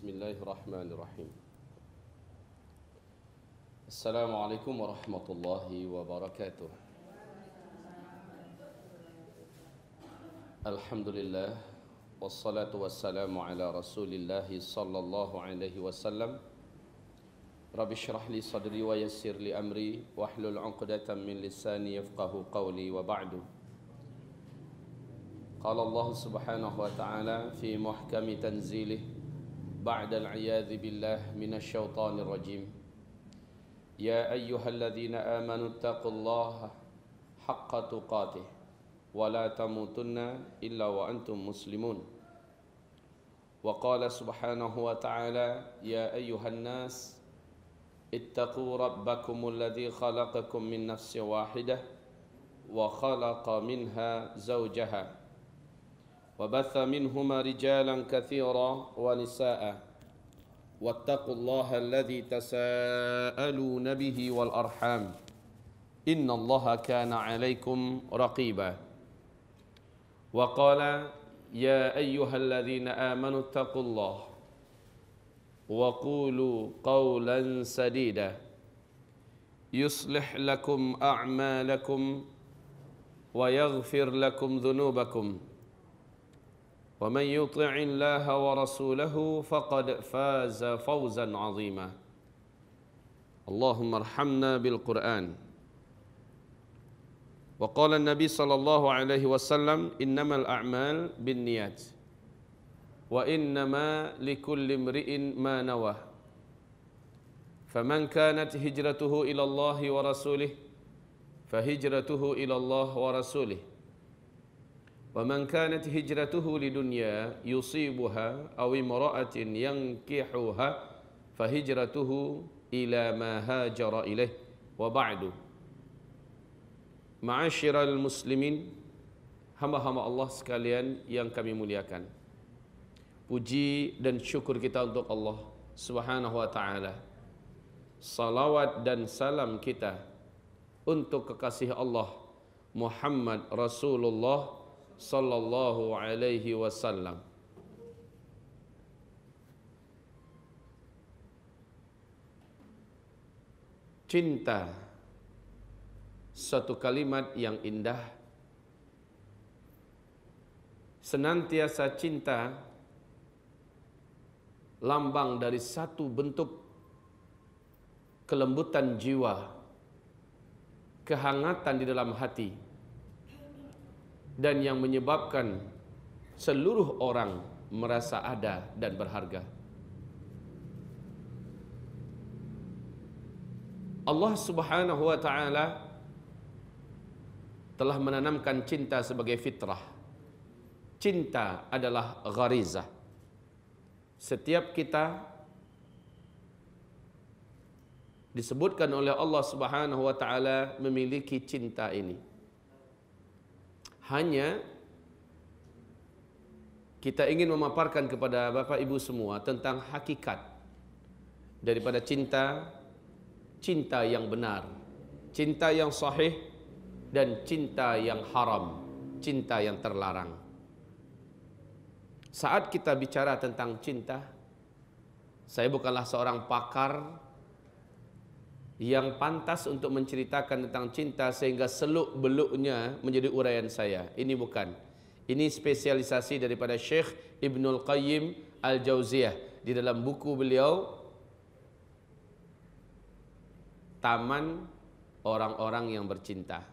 Bismillahirrahmanirrahim. Assalamualaikum warahmatullahi wabarakatuh. Alhamdulillah, wassalatu wassalamu ala rasulillahi sallallahu alaihi wasallam. Rabbi syrah li sadri wa yassir li amri wahlul 'uqdatam min lisani yafqahu qawli wa ba'du. Qala Allah subhanahu wa ta'ala fi muhkami tanzilih بعد العياذ بالله من الشيطان الرجيم يا أيها الذين آمنوا اتقوا الله حق تقاته ولا تموتن إلا وأنتم مسلمون وقال سبحانه وتعالى يا أيها الناس اتقوا ربكم الذي خلقكم من نفس واحدة وخلق منها زوجها وبث منهما رجالا كثيرا ونساء واتقوا الله الذي تساءلون به والأرحام إن الله كان عليكم رقيبا وقال يا أيها الذين آمنوا اتقوا الله وقولوا قولا سديدا يصلح لكم أعمالكم ويغفر لكم ذنوبكم ومن يطع الله ورسوله فقد فاز فوزا عظيما اللهم ارحمنا بالقرآن وقال النبي صلى الله عليه وسلم إنما الأعمال بالنيات وإنما لكل امرئ ما نوى فمن كانت هجرته إلى الله ورسوله فهجرته إلى الله ورسوله ومن كانت هجرته لدنيا يصيبها أو امرأة ينكحها فهجرته إلى ما هاجر إليه وبعد Ma'asyiral muslimin, hamba-hamba Allah sekalian yang kami muliakan, puji dan syukur kita untuk Allah subhanahu wa ta'ala. Salawat dan salam kita untuk kekasih Allah Muhammad Rasulullah sallallahu alaihi wasallam. Cinta, satu kalimat yang indah. Senantiasa cinta lambang dari satu bentuk kelembutan jiwa, kehangatan di dalam hati, dan yang menyebabkan seluruh orang merasa ada dan berharga. Allah subhanahu wa ta'ala telah menanamkan cinta sebagai fitrah. Cinta adalah gharizah. Setiap kita disebutkan oleh Allah subhanahu wa ta'ala memiliki cinta ini. Hanya kita ingin memaparkan kepada Bapak Ibu semua tentang hakikat daripada cinta, cinta yang benar, cinta yang sahih, dan cinta yang haram, cinta yang terlarang. Saat kita bicara tentang cinta, saya bukanlah seorang pakar yang pantas untuk menceritakan tentang cinta sehingga seluk-beluknya menjadi uraian saya. Ini bukan. Ini spesialisasi daripada Syekh Ibnul Qayyim Al-Jauziyah di dalam buku beliau Taman Orang-orang yang Bercinta.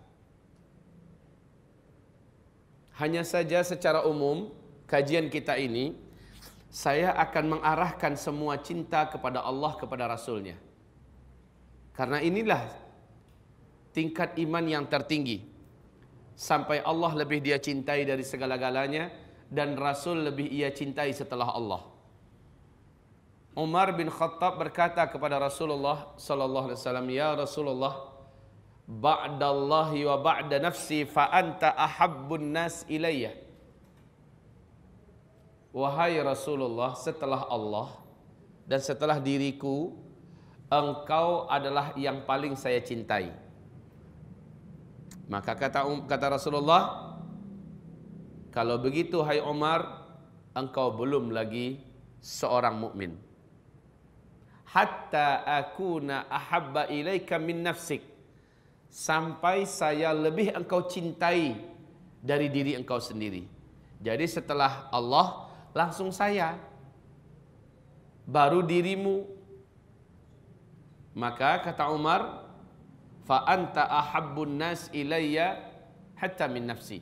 Hanya saja secara umum kajian kita ini saya akan mengarahkan semua cinta kepada Allah, kepada Rasulnya. Karena inilah tingkat iman yang tertinggi. Sampai Allah lebih dia cintai dari segala-galanya, dan Rasul lebih ia cintai setelah Allah. Umar bin Khattab berkata kepada Rasulullah sallallahu alaihi wasallam, "Ya Rasulullah, ba'dallahi wa ba'da nafsi fa anta ahabbun nas ilayya." Wahai Rasulullah, setelah Allah dan setelah diriku, engkau adalah yang paling saya cintai. Maka kata Rasulullah, kalau begitu hai Umar, engkau belum lagi seorang mukmin. Hatta akuna ahabba ilaika min nafsik. Sampai saya lebih engkau cintai dari diri engkau sendiri. Jadi setelah Allah langsung saya, baru dirimu. Maka kata Umar, fa anta ahabbun nas ilayya hatta min nafsi.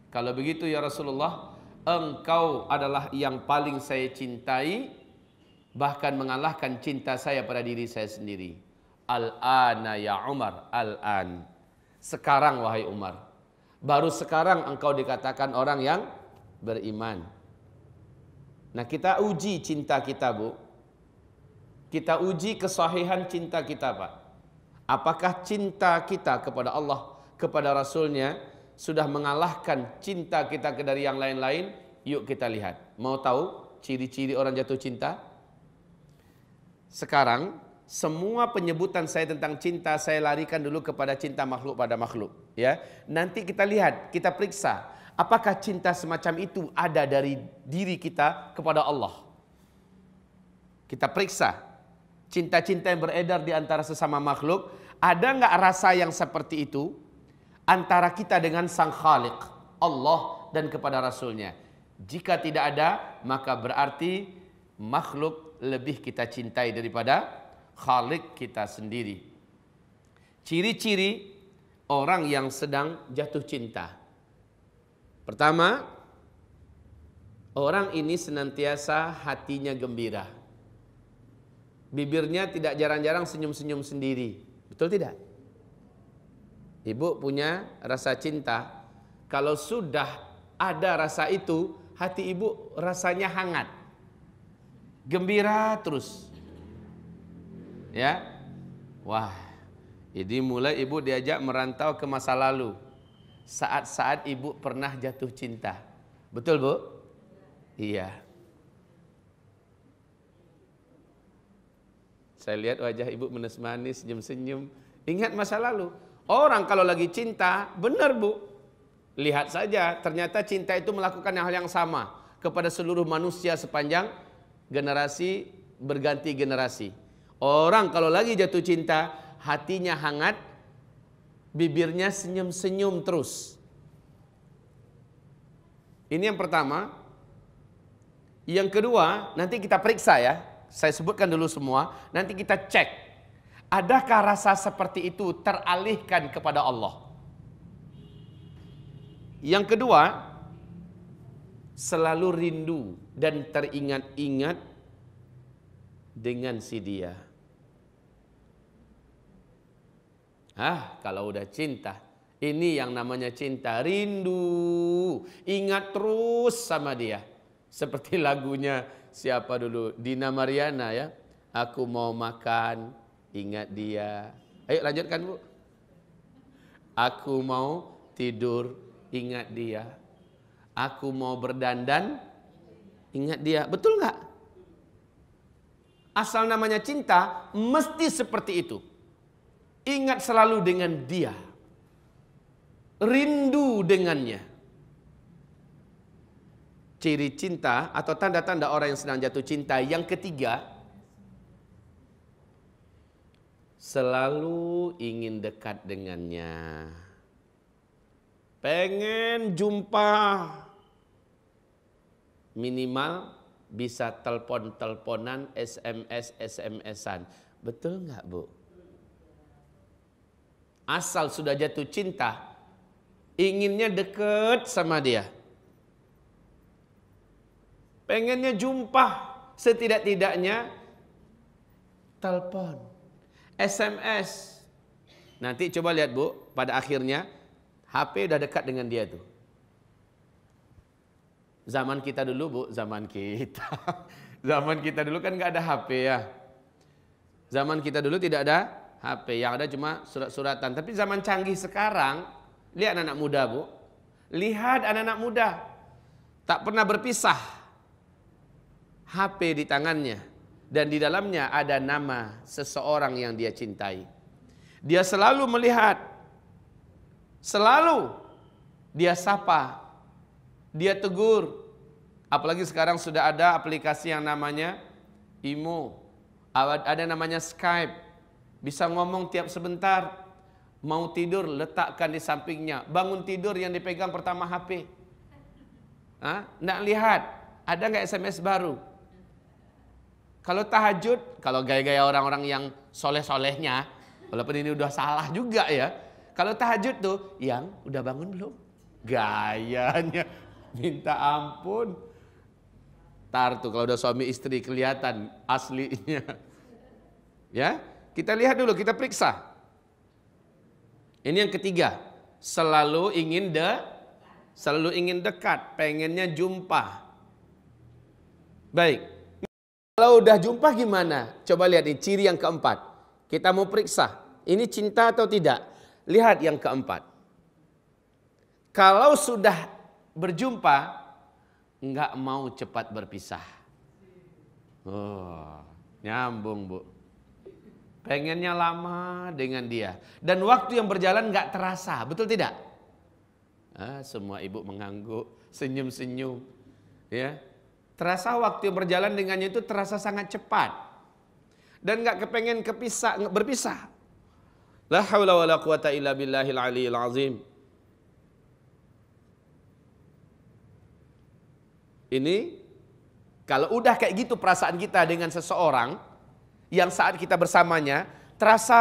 Kalau begitu ya Rasulullah, engkau adalah yang paling saya cintai, bahkan mengalahkan cinta saya pada diri saya sendiri. Al-ana ya Umar, al-an. Sekarang wahai Umar, baru sekarang engkau dikatakan orang yang beriman. Nah, kita uji cinta kita, Bu. Kita uji kesahihan cinta kita, Pak. Apakah cinta kita kepada Allah, kepada Rasulnya sudah mengalahkan cinta kita dari yang lain-lain? Yuk kita lihat. Mau tahu ciri-ciri orang jatuh cinta? Sekarang semua penyebutan saya tentang cinta saya larikan dulu kepada cinta makhluk pada makhluk, ya. Nanti kita lihat, kita periksa apakah cinta semacam itu ada dari diri kita kepada Allah. Kita periksa cinta-cinta yang beredar di antara sesama makhluk, ada nggak rasa yang seperti itu antara kita dengan Sang Khaliq, Allah, dan kepada Rasulnya? Jika tidak ada, maka berarti makhluk lebih kita cintai daripada Khaliq kita sendiri. Ciri-ciri orang yang sedang jatuh cinta. Pertama, orang ini senantiasa hatinya gembira. Bibirnya tidak jarang-jarang senyum-senyum sendiri. Betul tidak? Ibu punya rasa cinta. Kalau sudah ada rasa itu, hati ibu rasanya hangat. Gembira terus. Ya. Wah, ini mulai ibu diajak merantau ke masa lalu. Saat-saat ibu pernah jatuh cinta. Betul, Bu? Iya. Saya lihat wajah ibu manis-manis, senyum-senyum. Ingat masa lalu. Orang kalau lagi cinta, benar, Bu. Lihat saja, ternyata cinta itu melakukan hal yang sama kepada seluruh manusia sepanjang generasi berganti generasi. Orang kalau lagi jatuh cinta, hatinya hangat, bibirnya senyum-senyum terus. Ini yang pertama. Yang kedua, nanti kita periksa ya. Saya sebutkan dulu semua, nanti kita cek. Adakah rasa seperti itu teralihkan kepada Allah? Yang kedua, selalu rindu dan teringat-ingat dengan si dia. Kalau udah cinta, ini yang namanya cinta, rindu, ingat terus sama dia. Seperti lagunya siapa dulu? Dina Mariana ya. Aku mau makan, ingat dia. Ayo lanjutkan, Bu. Aku mau tidur, ingat dia. Aku mau berdandan, ingat dia. Betul nggak? Asal namanya cinta, mesti seperti itu. Ingat selalu dengan dia. Rindu dengannya. Ciri cinta atau tanda-tanda orang yang sedang jatuh cinta. Yang ketiga, selalu ingin dekat dengannya. Pengen jumpa, minimal bisa telepon-teleponan, SMS-SMS-an. Betul nggak, Bu? Asal sudah jatuh cinta, inginnya deket sama dia. Pengennya jumpa, setidak-tidaknya telepon, SMS. Nanti coba lihat, Bu, pada akhirnya HP udah dekat dengan dia tuh. Zaman kita dulu, Bu, zaman kita. Zaman kita dulu kan nggak ada HP ya. Zaman kita dulu tidak ada HP, yang ada cuma surat-suratan. Tapi zaman canggih sekarang, lihat anak-anak muda, Bu. Lihat anak-anak muda. Tak pernah berpisah. HP di tangannya. Dan di dalamnya ada nama seseorang yang dia cintai. Dia selalu melihat. Selalu dia sapa. Dia tegur. Apalagi sekarang sudah ada aplikasi yang namanya Imo, ada namanya Skype, bisa ngomong tiap sebentar. Mau tidur letakkan di sampingnya, bangun tidur yang dipegang pertama HP. Nak lihat, ada nggak SMS baru? Kalau tahajud, kalau gaya-gaya orang-orang yang soleh-solehnya, walaupun ini udah salah juga ya. Kalau tahajud tuh, yang udah bangun belum? Gayanya minta ampun. Tar tuh kalau udah suami istri kelihatan aslinya. Ya, kita lihat dulu, kita periksa. Ini yang ketiga, selalu ingin dekat, pengennya jumpa. Baik. Kalau udah jumpa gimana? Coba lihat nih ciri yang keempat. Kita mau periksa, ini cinta atau tidak? Lihat yang keempat. Kalau sudah berjumpa, nggak mau cepat berpisah. Oh, nyambung bu. Pengennya lama dengan dia. Dan waktu yang berjalan nggak terasa, betul tidak? Semua ibu mengangguk, senyum-senyum. Ya, terasa waktu yang berjalan dengannya itu terasa sangat cepat. Dan nggak kepengen berpisah. La haula wala quwata illa billahil aliyil azim. Ini kalau udah kayak gitu perasaan kita dengan seseorang yang saat kita bersamanya terasa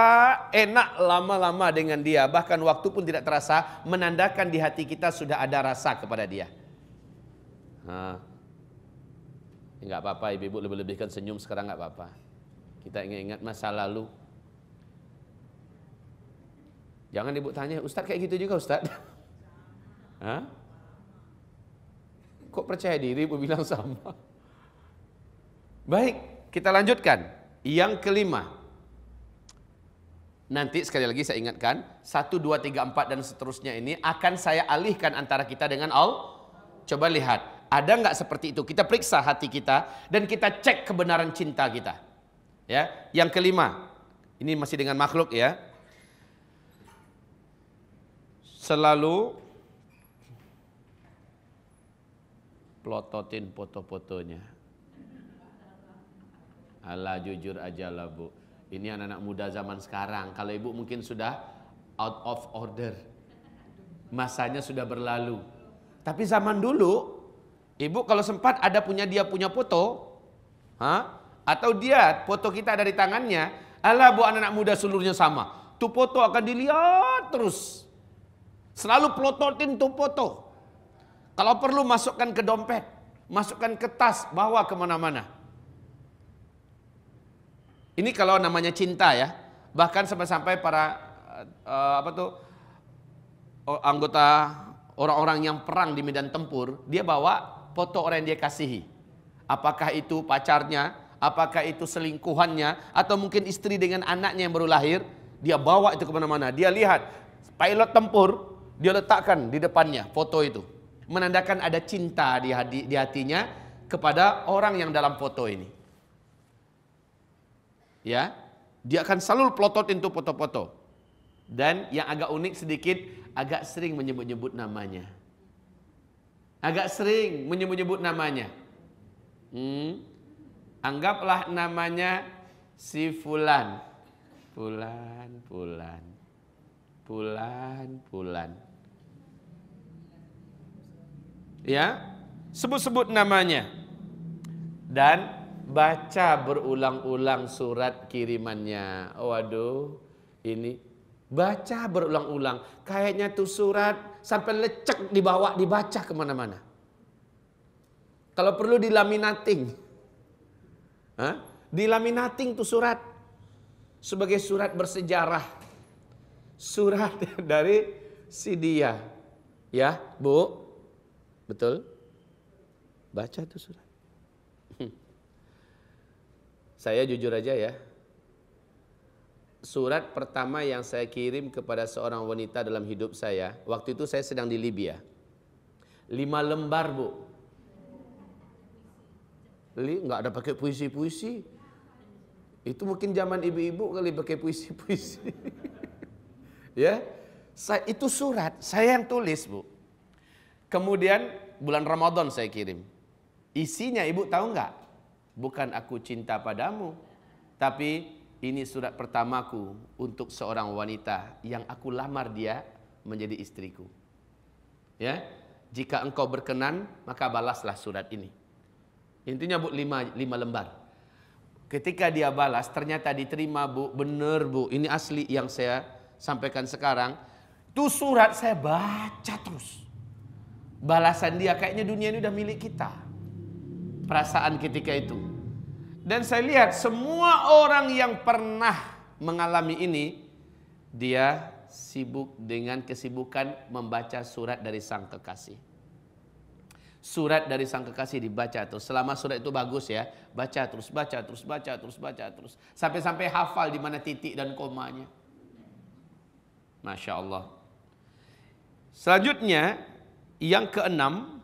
enak lama-lama dengan dia, bahkan waktu pun tidak terasa, menandakan di hati kita sudah ada rasa kepada dia. Enggak apa-apa, ibu-ibu lebih-lebihkan senyum sekarang enggak apa-apa. Kita ingat-ingat masa lalu. Jangan ibu tanya, Ustaz kayak gitu juga Ustaz? Kok percaya diri ibu bilang sama? Baik, kita lanjutkan. Yang kelima, nanti sekali lagi saya ingatkan, 1, 2, 3, 4 dan seterusnya ini akan saya alihkan antara kita dengan Allah. Coba lihat, ada nggak seperti itu? Kita periksa hati kita dan kita cek kebenaran cinta kita. Ya, yang kelima, ini masih dengan makhluk ya. Selalu plototin foto-fotonya. Alah jujur aja lah bu, ini anak-anak muda zaman sekarang. Kalau ibu mungkin sudah out of order, masanya sudah berlalu. Tapi zaman dulu, ibu kalau sempat ada dia punya foto, atau dia foto kita ada di tangannya, alah bu anak-anak muda seluruhnya sama. Tuh foto akan dilihat terus, selalu plototin tuh foto. Kalau perlu masukkan ke dompet, masukkan ke tas, bawa kemana-mana. Ini kalau namanya cinta ya. Bahkan sampai-sampai para anggota orang-orang yang perang di medan tempur, dia bawa foto orang yang dia kasihi. Apakah itu pacarnya, apakah itu selingkuhannya, atau mungkin istri dengan anaknya yang baru lahir, dia bawa itu kemana-mana. Dia lihat pilot tempur, dia letakkan di depannya foto itu. Menandakan ada cinta di hatinya kepada orang yang dalam foto ini. Ya, dia akan selalu plototin tuh foto-foto. Dan yang agak unik sedikit, agak sering menyebut-nyebut namanya. Agak sering menyebut-nyebut namanya. Anggaplah namanya si Fulan. Fulan. Ya, sebut-sebut namanya. Dan baca berulang-ulang surat kirimannya. Waduh, ini baca berulang-ulang. Kayaknya tuh surat sampai lecek dibaca kemana-mana. Kalau perlu dilaminating. Dilaminating tuh surat. Sebagai surat bersejarah. Surat dari si dia. Ya, Bu. Betul? Baca tuh surat. Saya jujur aja ya, surat pertama yang saya kirim kepada seorang wanita dalam hidup saya, waktu itu saya sedang di Libya. 5 lembar bu. Nggak ada pakai puisi-puisi. Itu mungkin zaman ibu-ibu kali pakai puisi-puisi. Ya, itu surat saya yang tulis bu. Kemudian bulan Ramadan saya kirim. Isinya ibu tahu nggak? Bukan aku cinta padamu, tapi ini surat pertamaku untuk seorang wanita yang aku lamar dia menjadi istriku. Ya, jika engkau berkenan, maka balaslah surat ini. Intinya bu, 5 lembar. Ketika dia balas, ternyata diterima bu, benar bu, ini asli yang saya sampaikan sekarang. Itu surat saya baca terus. Balasan dia kayaknya dunia ini udah milik kita. Perasaan ketika itu. Dan saya lihat semua orang yang pernah mengalami ini, dia sibuk dengan kesibukan membaca surat dari sang kekasih. Surat dari sang kekasih dibaca terus. Selama surat itu bagus ya, baca terus, baca terus, baca terus, baca terus. Sampai-sampai hafal di mana titik dan komanya. Masya Allah. Selanjutnya, yang keenam,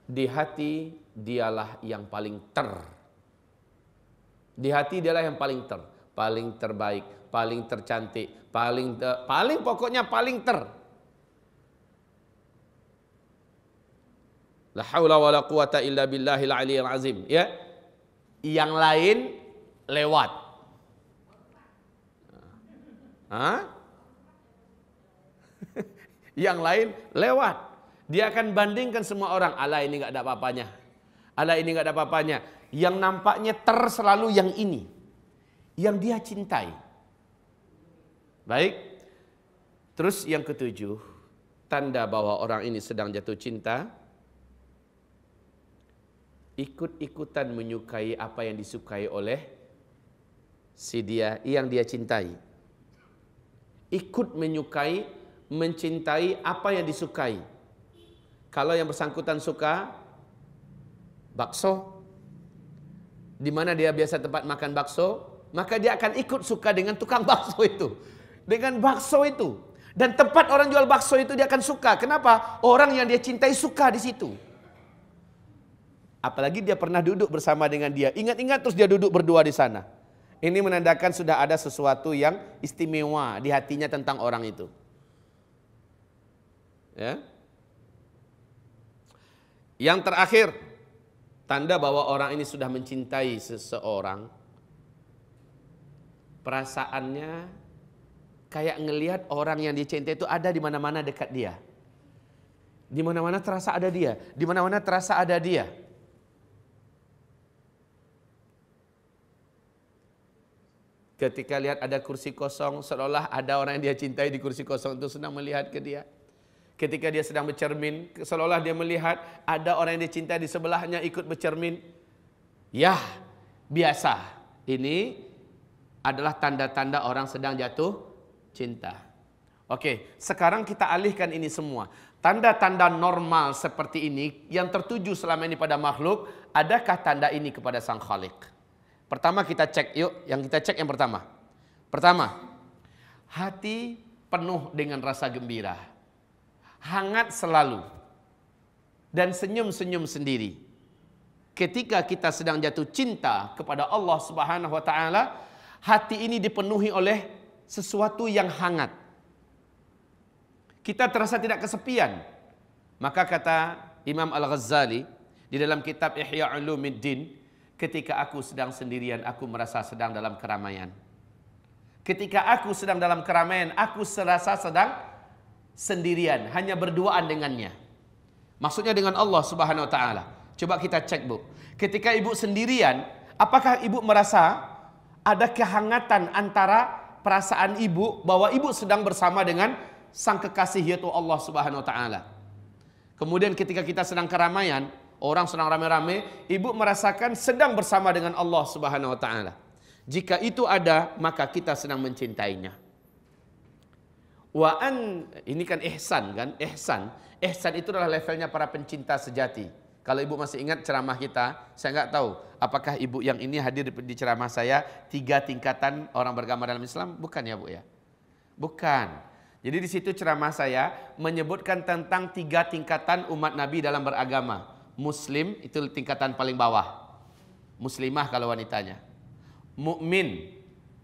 di hati dialah yang paling Di hati dialah yang paling paling terbaik, paling tercantik, paling pokoknya paling La haula wala quwata illa billahil aliyil azim, ya. Yang lain lewat. Yang lain lewat. Dia akan bandingkan semua orang. Ala ini nggak ada apa-apanya. Ala ini nggak ada apa-apanya. Yang nampaknya selalu yang ini. Yang dia cintai. Baik. Terus yang ketujuh. Tanda bahwa orang ini sedang jatuh cinta. Ikut-ikutan menyukai apa yang disukai oleh si dia yang dia cintai. Ikut menyukai, mencintai apa yang disukai. Kalau yang bersangkutan suka bakso, di mana dia biasa tempat makan bakso, maka dia akan ikut suka dengan tukang bakso itu. Dengan bakso itu. Dan tempat orang jual bakso itu dia akan suka. Kenapa? Orang yang dia cintai suka di situ. Apalagi dia pernah duduk bersama dengan dia. Ingat-ingat terus dia duduk berdua di sana. Ini menandakan sudah ada sesuatu yang istimewa di hatinya tentang orang itu. Ya. Yang terakhir, tanda bahwa orang ini sudah mencintai seseorang, perasaannya kayak ngelihat orang yang dicintai itu ada di mana-mana dekat dia. Di mana-mana terasa ada dia, di mana-mana terasa ada dia. Ketika lihat ada kursi kosong, seolah ada orang yang dia cintai di kursi kosong itu sedang melihat ke dia. Ketika dia sedang bercermin, seolah dia melihat ada orang yang dia cintai di sebelahnya ikut bercermin. Ya, biasa. Ini adalah tanda-tanda orang sedang jatuh cinta. Oke, sekarang kita alihkan ini semua. Tanda-tanda normal seperti ini yang tertuju selama ini pada makhluk, adakah tanda ini kepada Sang Khalik? Pertama kita cek yuk, yang pertama. Pertama, hati penuh dengan rasa gembira. Hangat selalu. Dan senyum-senyum sendiri. Ketika kita sedang jatuh cinta kepada Allah Subhanahu wa taala, hati ini dipenuhi oleh sesuatu yang hangat. Kita terasa tidak kesepian. Maka kata Imam Al-Ghazali di dalam kitab Ihya Ulumuddin, ketika aku sedang sendirian, aku merasa sedang dalam keramaian. Ketika aku sedang dalam keramaian, aku serasa sedang sendirian, hanya berduaan dengannya. Maksudnya dengan Allah Subhanahu wa taala. Coba kita cek, Bu. Ketika ibu sendirian, apakah ibu merasa ada kehangatan antara perasaan ibu bahwa ibu sedang bersama dengan sang kekasih yaitu Allah Subhanahu wa taala? Kemudian ketika kita sedang keramaian, orang sedang rame-rame, ibu merasakan sedang bersama dengan Allah Subhanahu wa taala. Jika itu ada, maka kita sedang mencintainya. Ini kan ihsan kan? Ihsan itu adalah levelnya para pencinta sejati. Kalau ibu masih ingat ceramah kita, saya nggak tahu apakah ibu yang ini hadir di ceramah saya 3 tingkatan orang beragama dalam Islam, bukan ya Bu ya? Bukan. Jadi di situ ceramah saya menyebutkan tentang 3 tingkatan umat Nabi dalam beragama. Muslim itu tingkatan paling bawah. Muslimah kalau wanitanya. Mukmin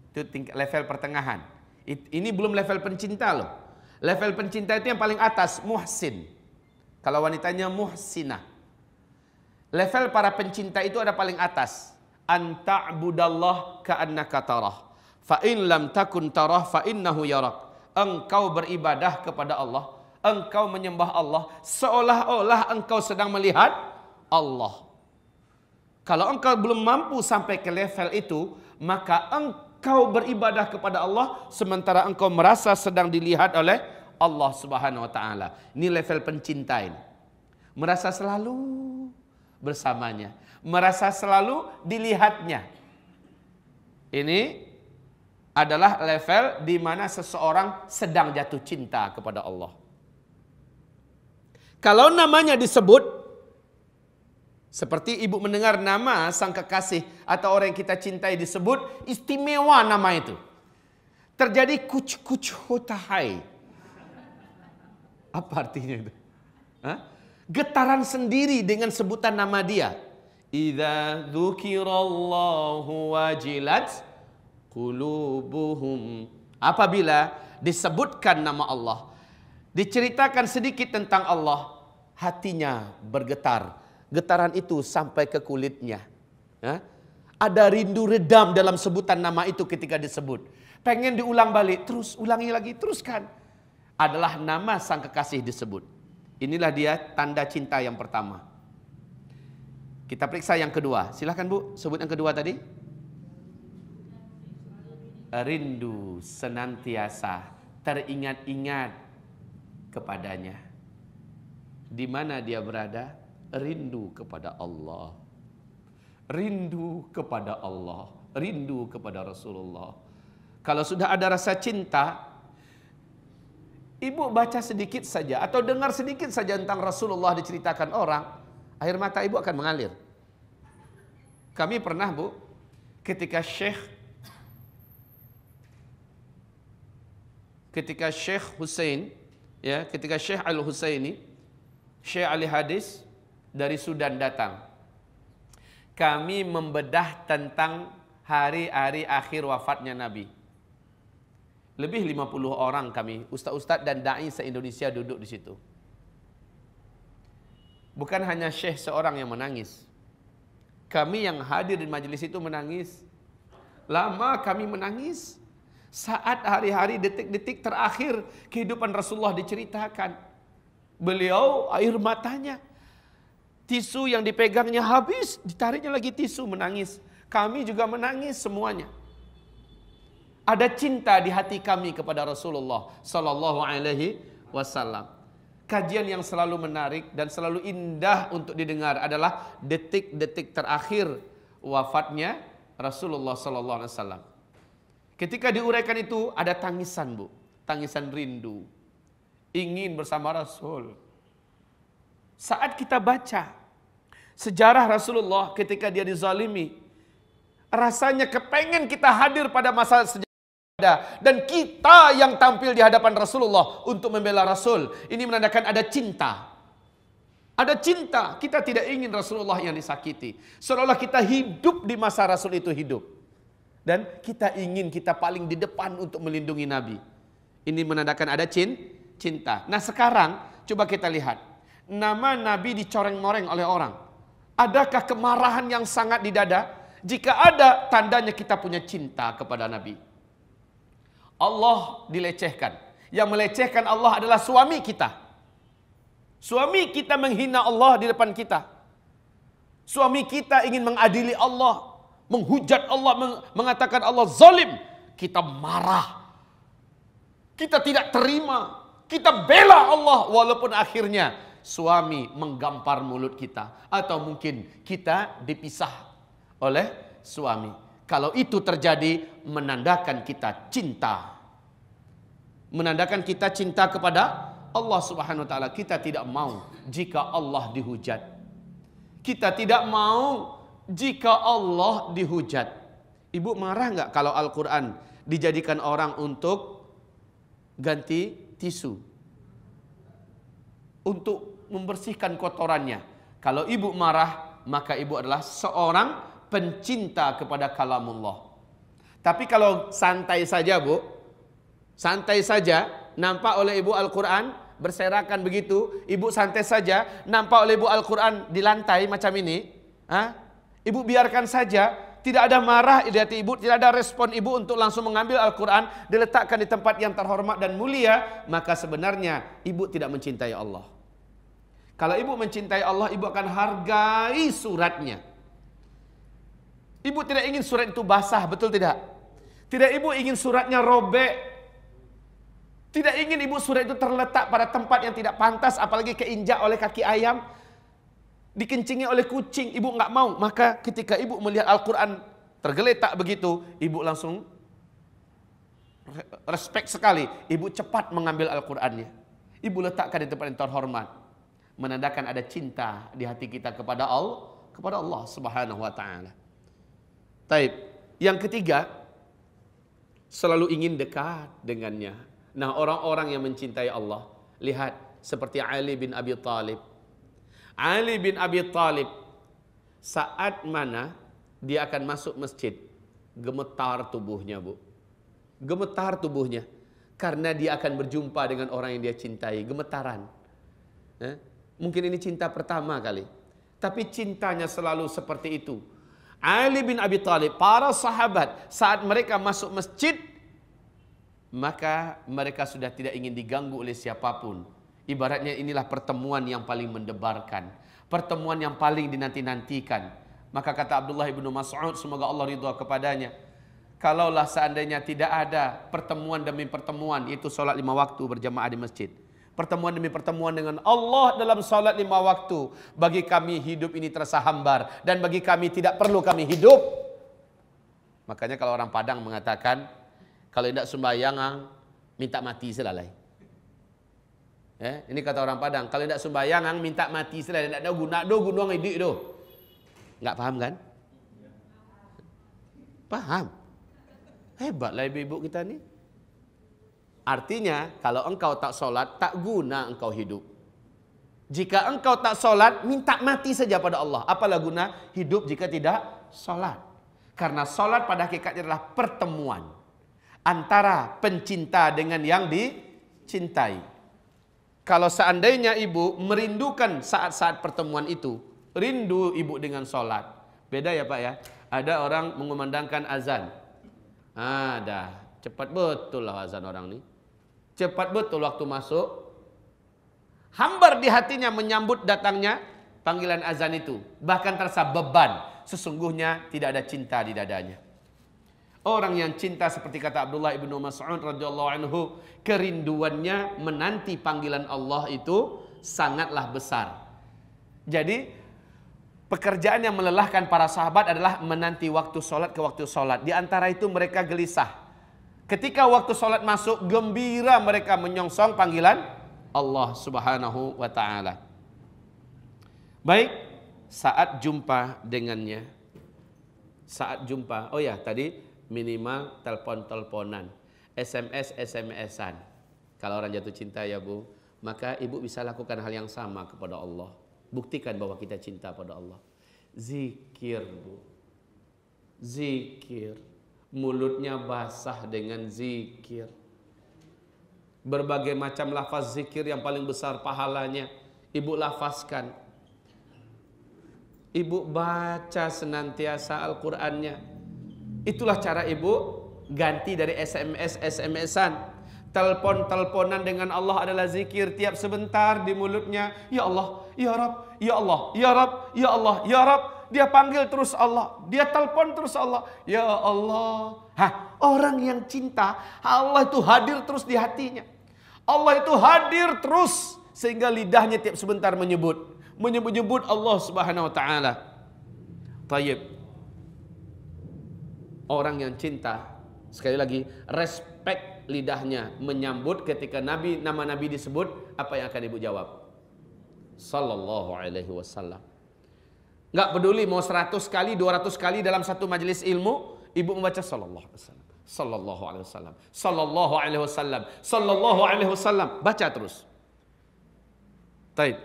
itu level pertengahan. Ini belum level pencinta loh. Level pencinta itu yang paling atas, muhsin. Kalau wanitanya muhsinah. Level para pencinta itu ada paling atas. Anta'budallah ka'annaka tarah. Fa in lam takun tarah fa innahu yarak. Engkau beribadah kepada Allah, engkau menyembah Allah seolah-olah engkau sedang melihat Allah. Kalau engkau belum mampu sampai ke level itu, maka engkau beribadah kepada Allah sementara engkau merasa sedang dilihat oleh Allah Subhanahu wa taala. Ini level pencinta ini. Merasa selalu bersamanya, merasa selalu dilihatnya. Ini adalah level di mana seseorang sedang jatuh cinta kepada Allah. Kalau namanya disebut, seperti ibu mendengar nama sang kekasih atau orang yang kita cintai disebut, istimewa nama itu. Terjadi kuch hotahai. Apa artinya itu? Hah? Getaran sendiri dengan sebutan nama dia. Idza dzukirallahu wajilat qulubuhum. Apabila disebutkan nama Allah, diceritakan sedikit tentang Allah, hatinya bergetar. Getaran itu sampai ke kulitnya. Ada rindu redam dalam sebutan nama itu ketika disebut. Pengen diulang balik, terus ulangi lagi, teruskan. Adalah nama sang kekasih disebut. Inilah dia tanda cinta yang pertama. Kita periksa yang kedua. Silahkan Bu, sebut yang kedua tadi. Rindu senantiasa teringat-ingat kepadanya. Di mana dia berada? Rindu kepada Allah. Rindu kepada Allah. Rindu kepada Rasulullah. Kalau sudah ada rasa cinta, ibu baca sedikit saja atau dengar sedikit saja tentang Rasulullah diceritakan orang, air mata ibu akan mengalir. Kami pernah Bu, ketika Syekh Hussein, ya, ketika Syekh Al-Husaini, Syekh Ali Hadis dari Sudan datang. Kami membedah tentang hari-hari akhir wafatnya Nabi. Lebih 50 orang kami, ustaz-ustaz dan da'i se-Indonesia duduk di situ. Bukan hanya syekh seorang yang menangis. Kami yang hadir di majelis itu menangis. Lama kami menangis. Saat hari-hari detik-detik terakhir kehidupan Rasulullah diceritakan. Beliau air matanya, tisu yang dipegangnya habis, ditariknya lagi tisu, menangis. Kami juga menangis semuanya. Ada cinta di hati kami kepada Rasulullah sallallahu alaihi wasallam. Kajian yang selalu menarik dan selalu indah untuk didengar adalah detik-detik terakhir wafatnya Rasulullah sallallahu alaihi wasallam. Ketika diuraikan itu ada tangisan Bu, tangisan rindu, ingin bersama Rasul. Saat kita baca sejarah Rasulullah ketika dia dizalimi, rasanya kepengen kita hadir pada masa sejarah dan kita yang tampil di hadapan Rasulullah untuk membela Rasul. Ini menandakan ada cinta. Ada cinta. Kita tidak ingin Rasulullah yang disakiti. Seolah-olah kita hidup di masa Rasul itu hidup. Dan kita ingin kita paling di depan untuk melindungi Nabi. Ini menandakan ada cinta. Nah sekarang coba kita lihat. Nama Nabi dicoreng-moreng oleh orang. Adakah kemarahan yang sangat di dada? Jika ada, tandanya kita punya cinta kepada Nabi. Allah dilecehkan. Yang melecehkan Allah adalah suami kita. Suami kita menghina Allah di depan kita. Suami kita ingin mengadili Allah, menghujat Allah, mengatakan Allah zalim. Kita marah. Kita tidak terima. Kita bela Allah walaupun akhirnya suami menggampar mulut kita. Atau mungkin kita dipisah oleh suami. Kalau itu terjadi, menandakan kita cinta. Menandakan kita cinta kepada Allah Subhanahu wa taala. Kita tidak mau jika Allah dihujat. Kita tidak mau jika Allah dihujat. Ibu marah enggak kalau Al-Quran dijadikan orang untuk ganti tisu? Untuk membersihkan kotorannya. Kalau ibu marah, maka ibu adalah seorang pencinta kepada kalamullah. Tapi kalau santai saja Bu, santai saja nampak oleh ibu Al-Quran, berserakan begitu, ibu santai saja, nampak oleh ibu Al-Quran di lantai macam ini, ibu biarkan saja, tidak ada marah di hati ibu, tidak ada respon ibu untuk langsung mengambil Al-Quran, diletakkan di tempat yang terhormat dan mulia, maka sebenarnya ibu tidak mencintai Allah. Kalau ibu mencintai Allah, ibu akan hargai suratnya. Ibu tidak ingin surat itu basah, betul tidak? Tidak, ibu ingin suratnya robek. Tidak ingin ibu surat itu terletak pada tempat yang tidak pantas, apalagi keinjak oleh kaki ayam, dikencingi oleh kucing, ibu nggak mau. Maka ketika ibu melihat Al-Quran tergeletak begitu, ibu langsung respect sekali. Ibu cepat mengambil Al-Qurannya. Ibu letakkan di tempat yang terhormat, menandakan ada cinta di hati kita kepada Allah Subhanahu wa taala. Taib. Yang ketiga, selalu ingin dekat dengannya. Nah, orang-orang yang mencintai Allah, lihat seperti Ali bin Abi Thalib. Ali bin Abi Thalib, saat mana dia akan masuk masjid, gemetar tubuhnya, Bu. Gemetar tubuhnya. Karena dia akan berjumpa dengan orang yang dia cintai. Gemetaran. Mungkin ini cinta pertama kali. Tapi cintanya selalu seperti itu. Ali bin Abi Thalib, para sahabat, saat mereka masuk masjid, maka mereka sudah tidak ingin diganggu oleh siapapun. Ibaratnya inilah pertemuan yang paling mendebarkan, pertemuan yang paling dinanti-nantikan. Maka kata Abdullah ibnu Mas'ud, semoga Allah ridha kepadanya, kalaulah seandainya tidak ada pertemuan demi pertemuan, yaitu solat 5 waktu berjamaah di masjid, pertemuan demi pertemuan dengan Allah dalam solat 5 waktu, bagi kami hidup ini terasa hambar, dan bagi kami tidak perlu kami hidup. Makanya kalau orang Padang mengatakan, kalau tidak sembahyang, minta mati selalai. Ini kata orang Padang, kalau tidak sembahyang, minta mati selalai. Tidak ada guna, gunung hidup do. Enggak paham kan? Paham. Hebatlah ibu-ibu kita ni. Artinya, kalau engkau tak solat, tak guna engkau hidup. Jika engkau tak solat, minta mati saja pada Allah. Apalah guna hidup jika tidak solat? Karena solat pada hakikatnya adalah pertemuan antara pencinta dengan yang dicintai. Kalau seandainya ibu merindukan saat-saat pertemuan itu, rindu ibu dengan sholat. Beda ya Pak ya. Ada orang mengumandangkan azan. Dah cepat betul lah azan orang ini. Cepat betul waktu masuk. Hambar di hatinya menyambut datangnya panggilan azan itu. Bahkan terasa beban. Sesungguhnya tidak ada cinta di dadanya. Orang yang cinta seperti kata Abdullah ibnu Mas'ud radhiyallahu anhu, kerinduannya menanti panggilan Allah itu sangatlah besar. Jadi pekerjaan yang melelahkan para sahabat adalah menanti waktu sholat ke waktu sholat. Di antara itu mereka gelisah. Ketika waktu sholat masuk, gembira mereka menyongsong panggilan Allah Subhanahu wa ta'ala. Baik, saat jumpa dengannya. Saat jumpa, oh ya tadi minimal telepon-teleponan, SMS-SMS-an. Kalau orang jatuh cinta ya Bu, maka ibu bisa lakukan hal yang sama kepada Allah. Buktikan bahwa kita cinta pada Allah. Zikir Bu. Zikir. Mulutnya basah dengan zikir. Berbagai macam lafaz zikir yang paling besar pahalanya, ibu lafazkan. Ibu baca senantiasa Al-Qur'annya. Itulah cara ibu ganti dari SMS-SMS-an. Telepon-teleponan dengan Allah adalah zikir tiap sebentar di mulutnya. Ya Allah, ya Rabb, ya Allah, ya Rabb, ya Allah, ya Rabb. Dia panggil terus Allah, dia telepon terus Allah. Ya Allah. Orang yang cinta, Allah itu hadir terus di hatinya. Allah itu hadir terus sehingga lidahnya tiap sebentar menyebut Allah Subhanahu wa taala. Tayyib. Orang yang cinta, sekali lagi, respect lidahnya menyambut ketika nama Nabi disebut, apa yang akan ibu jawab? Sallallahu alaihi wasallam. Enggak peduli mau 100 kali, 200 kali dalam satu majelis ilmu, ibu membaca sallallahu alaihi wasallam. Sallallahu alaihi wasallam. Sallallahu alaihi wasallam. Sallallahu alaihi wasallam. Baca terus. Taib.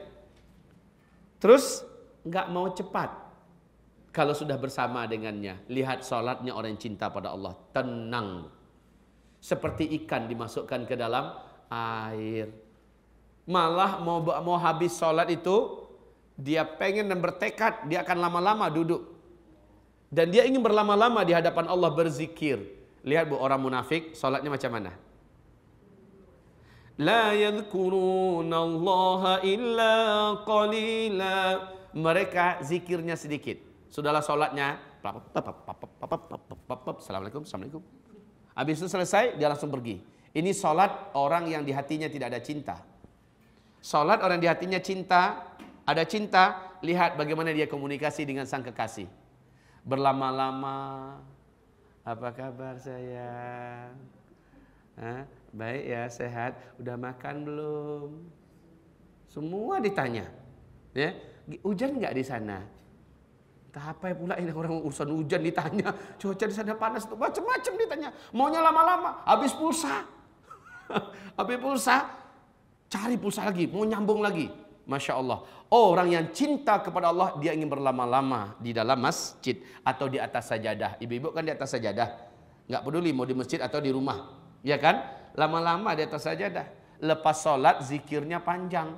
Terus enggak mau cepat. Kalau sudah bersama dengannya, lihat salatnya orang yang cinta pada Allah, tenang. Seperti ikan dimasukkan ke dalam air. Malah mau habis sholat itu, dia pengen dan bertekad, dia akan lama-lama duduk. Dan dia ingin berlama-lama di hadapan Allah berzikir. Lihat bu, orang munafik, sholatnya macam mana? La yadhkuruna Allah illa qalila. Mereka zikirnya sedikit. Sudahlah sholatnya, Assalamualaikum, Assalamualaikum. Habis itu selesai, dia langsung pergi. Ini sholat orang yang di hatinya tidak ada cinta. Sholat orang di hatinya cinta, ada cinta, lihat bagaimana dia komunikasi dengan sang kekasih. Berlama-lama, apa kabar sayang? Baik ya, sehat. Udah makan belum? Semua ditanya. Ya, hujan nggak di sana? Entah apa pula ini orang urusan hujan ditanya. Cuaca di sana panas, macam-macam ditanya. Maunya lama-lama, habis pulsa. Habis pulsa, cari pulsa lagi, mau nyambung lagi. Masya Allah. Orang yang cinta kepada Allah, dia ingin berlama-lama di dalam masjid atau di atas sajadah. Ibu-ibu kan di atas sajadah. Nggak peduli mau di masjid atau di rumah. Ya kan? Lama-lama di atas sajadah. Lepas sholat zikirnya panjang.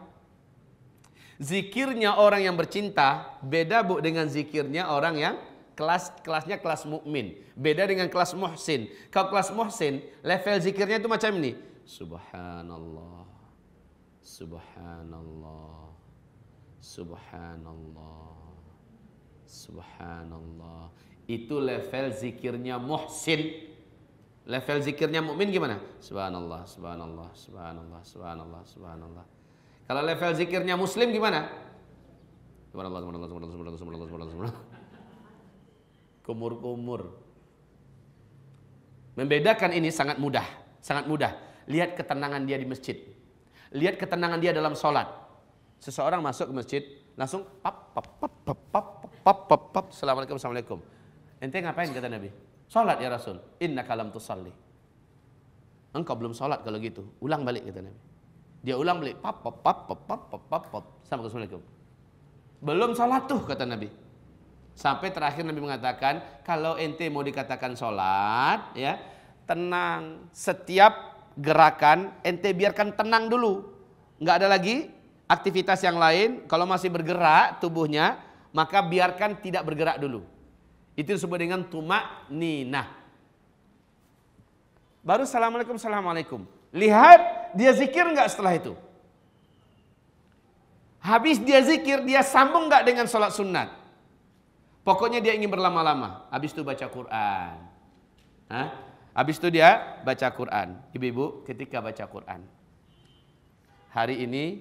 Zikirnya orang yang bercinta beda bu dengan zikirnya orang yang kelasnya kelas mukmin. Beda dengan kelas muhsin. Kalau kelas muhsin, level zikirnya itu macam ini. Subhanallah. Subhanallah. Subhanallah. Subhanallah. Itu level zikirnya muhsin. Level zikirnya mukmin gimana? Subhanallah, subhanallah, subhanallah, subhanallah, subhanallah. Kalau level zikirnya muslim gimana? Subhanallah, subhanallah, subhanallah, subhanallah, subhanallah, subhanallah, subhanallah. Kumur-kumur. Membedakan ini sangat mudah, sangat mudah. Lihat ketenangan dia di masjid. Lihat ketenangan dia dalam sholat. Seseorang masuk ke masjid, langsung Assalamualaikum, Assalamualaikum. Ente ngapain kata Nabi? Sholat ya Rasul. Innaka lam tusalli. Engkau belum sholat kalau gitu. Ulang balik kata Nabi. Dia ulang balik. Sampai Assalamualaikum. Belum sholat tuh kata Nabi. Sampai terakhir Nabi mengatakan, kalau ente mau dikatakan sholat, ya tenang. Setiap gerakan ente biarkan tenang dulu. Nggak ada lagi aktivitas yang lain. Kalau masih bergerak tubuhnya, maka biarkan tidak bergerak dulu. Itu disebut dengan tumak-ninah. Baru Assalamualaikum, Assalamualaikum. Lihat dia zikir nggak setelah itu. Habis dia zikir, dia sambung nggak dengan sholat sunat. Pokoknya dia ingin berlama-lama. Habis itu baca Quran. Habis itu dia baca Quran. Ibu-ibu ketika baca Quran. Hari ini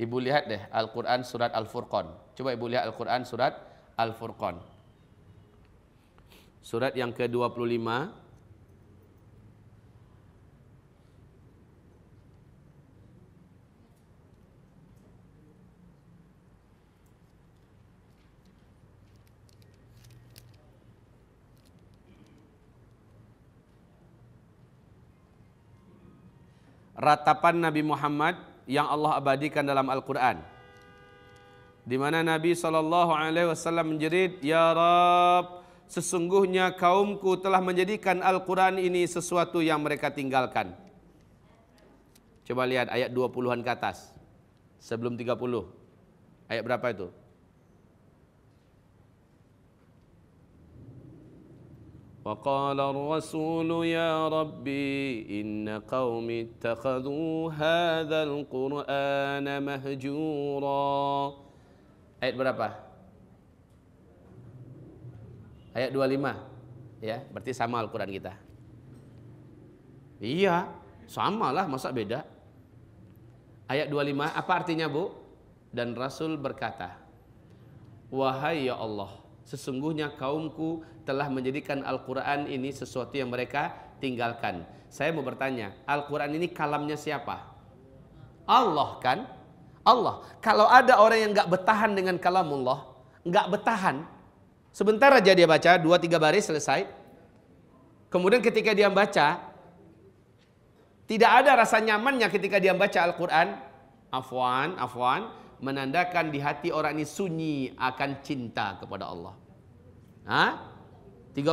ibu lihat deh Al-Quran surat Al-Furqan. Coba ibu lihat Al-Quran surat Al-Furqan. Surat yang ke-25. Ratapan Nabi Muhammad yang Allah abadikan dalam Al-Quran, di mana Nabi SAW menjerit, Ya Rabb, sesungguhnya kaumku telah menjadikan Al-Quran ini sesuatu yang mereka tinggalkan. Coba lihat ayat 20-an ke atas, sebelum 30. Ayat berapa itu? وقال الرسول يا ربي إن قومي اتخذوا هذا القرآن مهجورا. Ayat berapa? Ayat 25. Ya, berarti sama Al-Quran kita. Iya, samalah, masa beda? Ayat 25, apa artinya bu? Dan Rasul berkata, wahai ya Allah, sesungguhnya kaumku telah menjadikan Al-Quran ini sesuatu yang mereka tinggalkan. Saya mau bertanya, Al-Quran ini kalamnya siapa? Allah kan? Allah. Kalau ada orang yang nggak bertahan dengan kalamullah, nggak bertahan, sebentar aja dia baca 2-3 baris selesai. Kemudian ketika dia baca, tidak ada rasa nyamannya ketika dia baca Al-Quran. Afwan, menandakan di hati orang ini sunyi akan cinta kepada Allah. 30.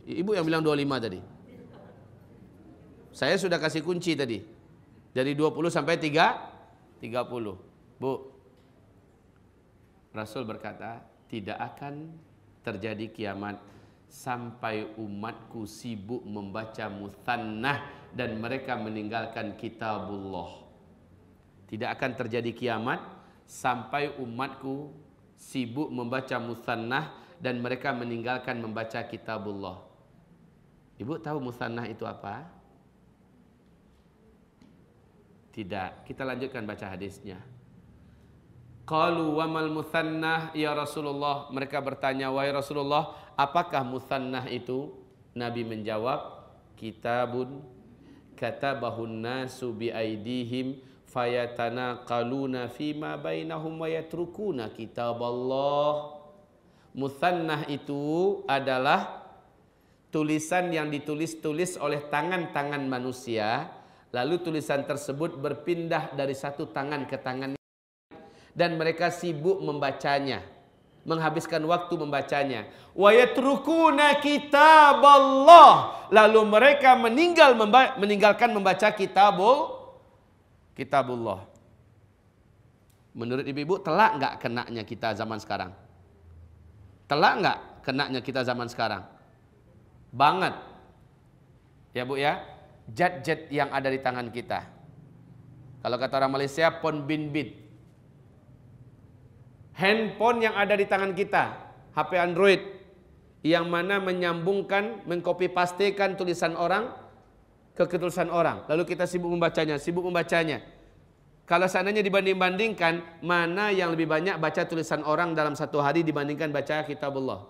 Ibu yang bilang 25 tadi. Saya sudah kasih kunci tadi. Jadi 20 sampai 30. Bu, Rasul berkata, tidak akan terjadi kiamat sampai umatku sibuk membaca muthannah dan mereka meninggalkan kitabullah. Tidak akan terjadi kiamat sampai umatku sibuk membaca muthannah dan mereka meninggalkan membaca kitabullah. Ibu tahu muthannah itu apa? Tidak. Kita lanjutkan baca hadisnya. Qalu wa mal muthannah ya Rasulullah. Mereka bertanya, wahai Rasulullah, apakah muthannah itu? Nabi menjawab, kitabun katabahun nasu bi aidihim fayatanaqaluna fima bainahum wa yatrukuna kitaballah. Muthannah itu adalah tulisan yang ditulis-tulis oleh tangan-tangan manusia, lalu tulisan tersebut berpindah dari satu tangan ke tangan dan mereka sibuk membacanya, menghabiskan waktu membacanya. Wa yatrukuna kitaballah, lalu mereka meninggalkan membaca kitabullah. Menurut ibu-ibu, telak enggak kenanya kita zaman sekarang? Telak enggak kenanya kita zaman sekarang? Banget. Ya Bu ya, jet-jet yang ada di tangan kita. Kalau kata orang Malaysia, pon bin bit. Handphone yang ada di tangan kita, HP Android, yang mana menyambungkan, mengcopy pastekan tulisan orang ke tulisan orang. Lalu kita sibuk membacanya. Kalau seandainya dibanding-bandingkan, mana yang lebih banyak baca tulisan orang dalam satu hari dibandingkan baca kitabullah?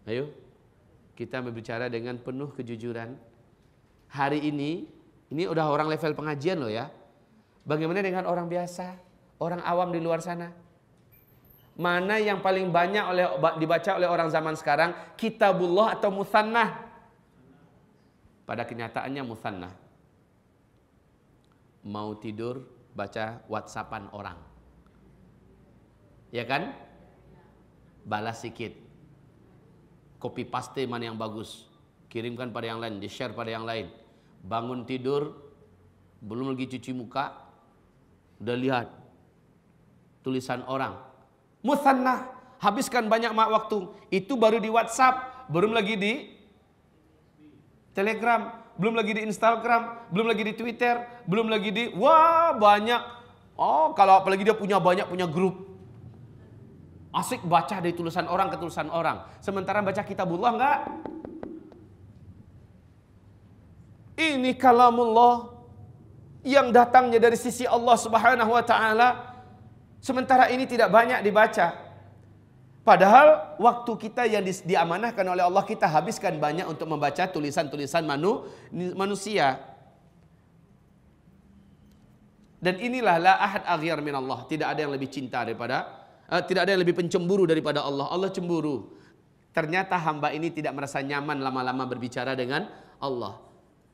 Ayo, kita berbicara dengan penuh kejujuran. Hari ini udah orang level pengajian loh ya. Bagaimana dengan orang biasa, orang awam di luar sana? Mana yang paling banyak dibaca oleh orang zaman sekarang, kitabullah atau muthannah? Pada kenyataannya muthannah. Mau tidur baca WhatsAppan orang, ya kan? Balas sikit, copy paste mana yang bagus, kirimkan pada yang lain, di-share pada yang lain. Bangun tidur, belum lagi cuci muka, udah lihat tulisan orang. Muthannah, habiskan banyak waktu. Itu baru di WhatsApp, belum lagi di Telegram, belum lagi di Instagram, belum lagi di Twitter, belum lagi di banyak. Oh, kalau apalagi dia punya grup. Asik baca dari tulisan orang ke tulisan orang. Sementara baca kitabullah enggak. Ini kalamullah yang datangnya dari sisi Allah Subhanahu wa taala. Sementara ini tidak banyak dibaca. Padahal waktu kita yang diamanahkan oleh Allah, kita habiskan banyak untuk membaca tulisan-tulisan manusia. Dan inilah la ahad aghyar min Allah. Tidak ada yang lebih cinta tidak ada yang lebih pencemburu daripada Allah. Allah cemburu. Ternyata hamba ini tidak merasa nyaman lama-lama berbicara dengan Allah.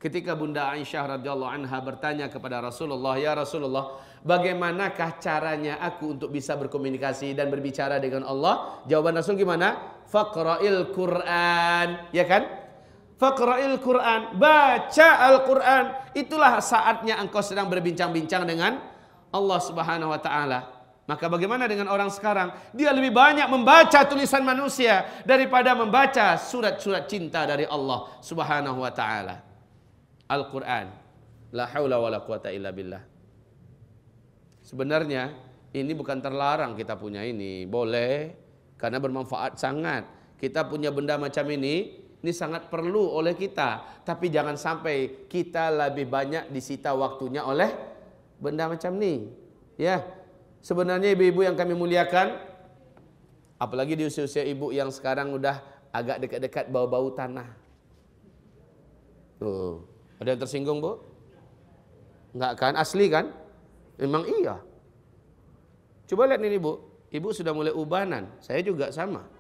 Ketika Bunda Aisyah radhiyallahu anha bertanya kepada Rasulullah, ya Rasulullah, bagaimanakah caranya aku untuk bisa berkomunikasi dan berbicara dengan Allah? Jawaban Rasul gimana? Faqra'il Qur'an, ya kan? Faqra'il Qur'an, baca Al-Qur'an. Itulah saatnya engkau sedang berbincang-bincang dengan Allah Subhanahu wa taala. Maka bagaimana dengan orang sekarang? Dia lebih banyak membaca tulisan manusia daripada membaca surat-surat cinta dari Allah Subhanahu wa taala. Al-Quran. La haula wa la quwata illa billah. Sebenarnya ini bukan terlarang kita punya ini. Boleh, karena bermanfaat sangat. Kita punya benda macam ini sangat perlu oleh kita. Tapi jangan sampai kita lebih banyak disita waktunya oleh benda macam ini. Ya, sebenarnya ibu-ibu yang kami muliakan, apalagi di usia-usia ibu yang sekarang udah agak dekat-dekat bau-bau tanah. Tuh. Ada yang tersinggung, Bu? Enggak kan? Asli kan? Memang iya. Coba lihat ini, Bu. Ibu sudah mulai ubanan. Saya juga sama.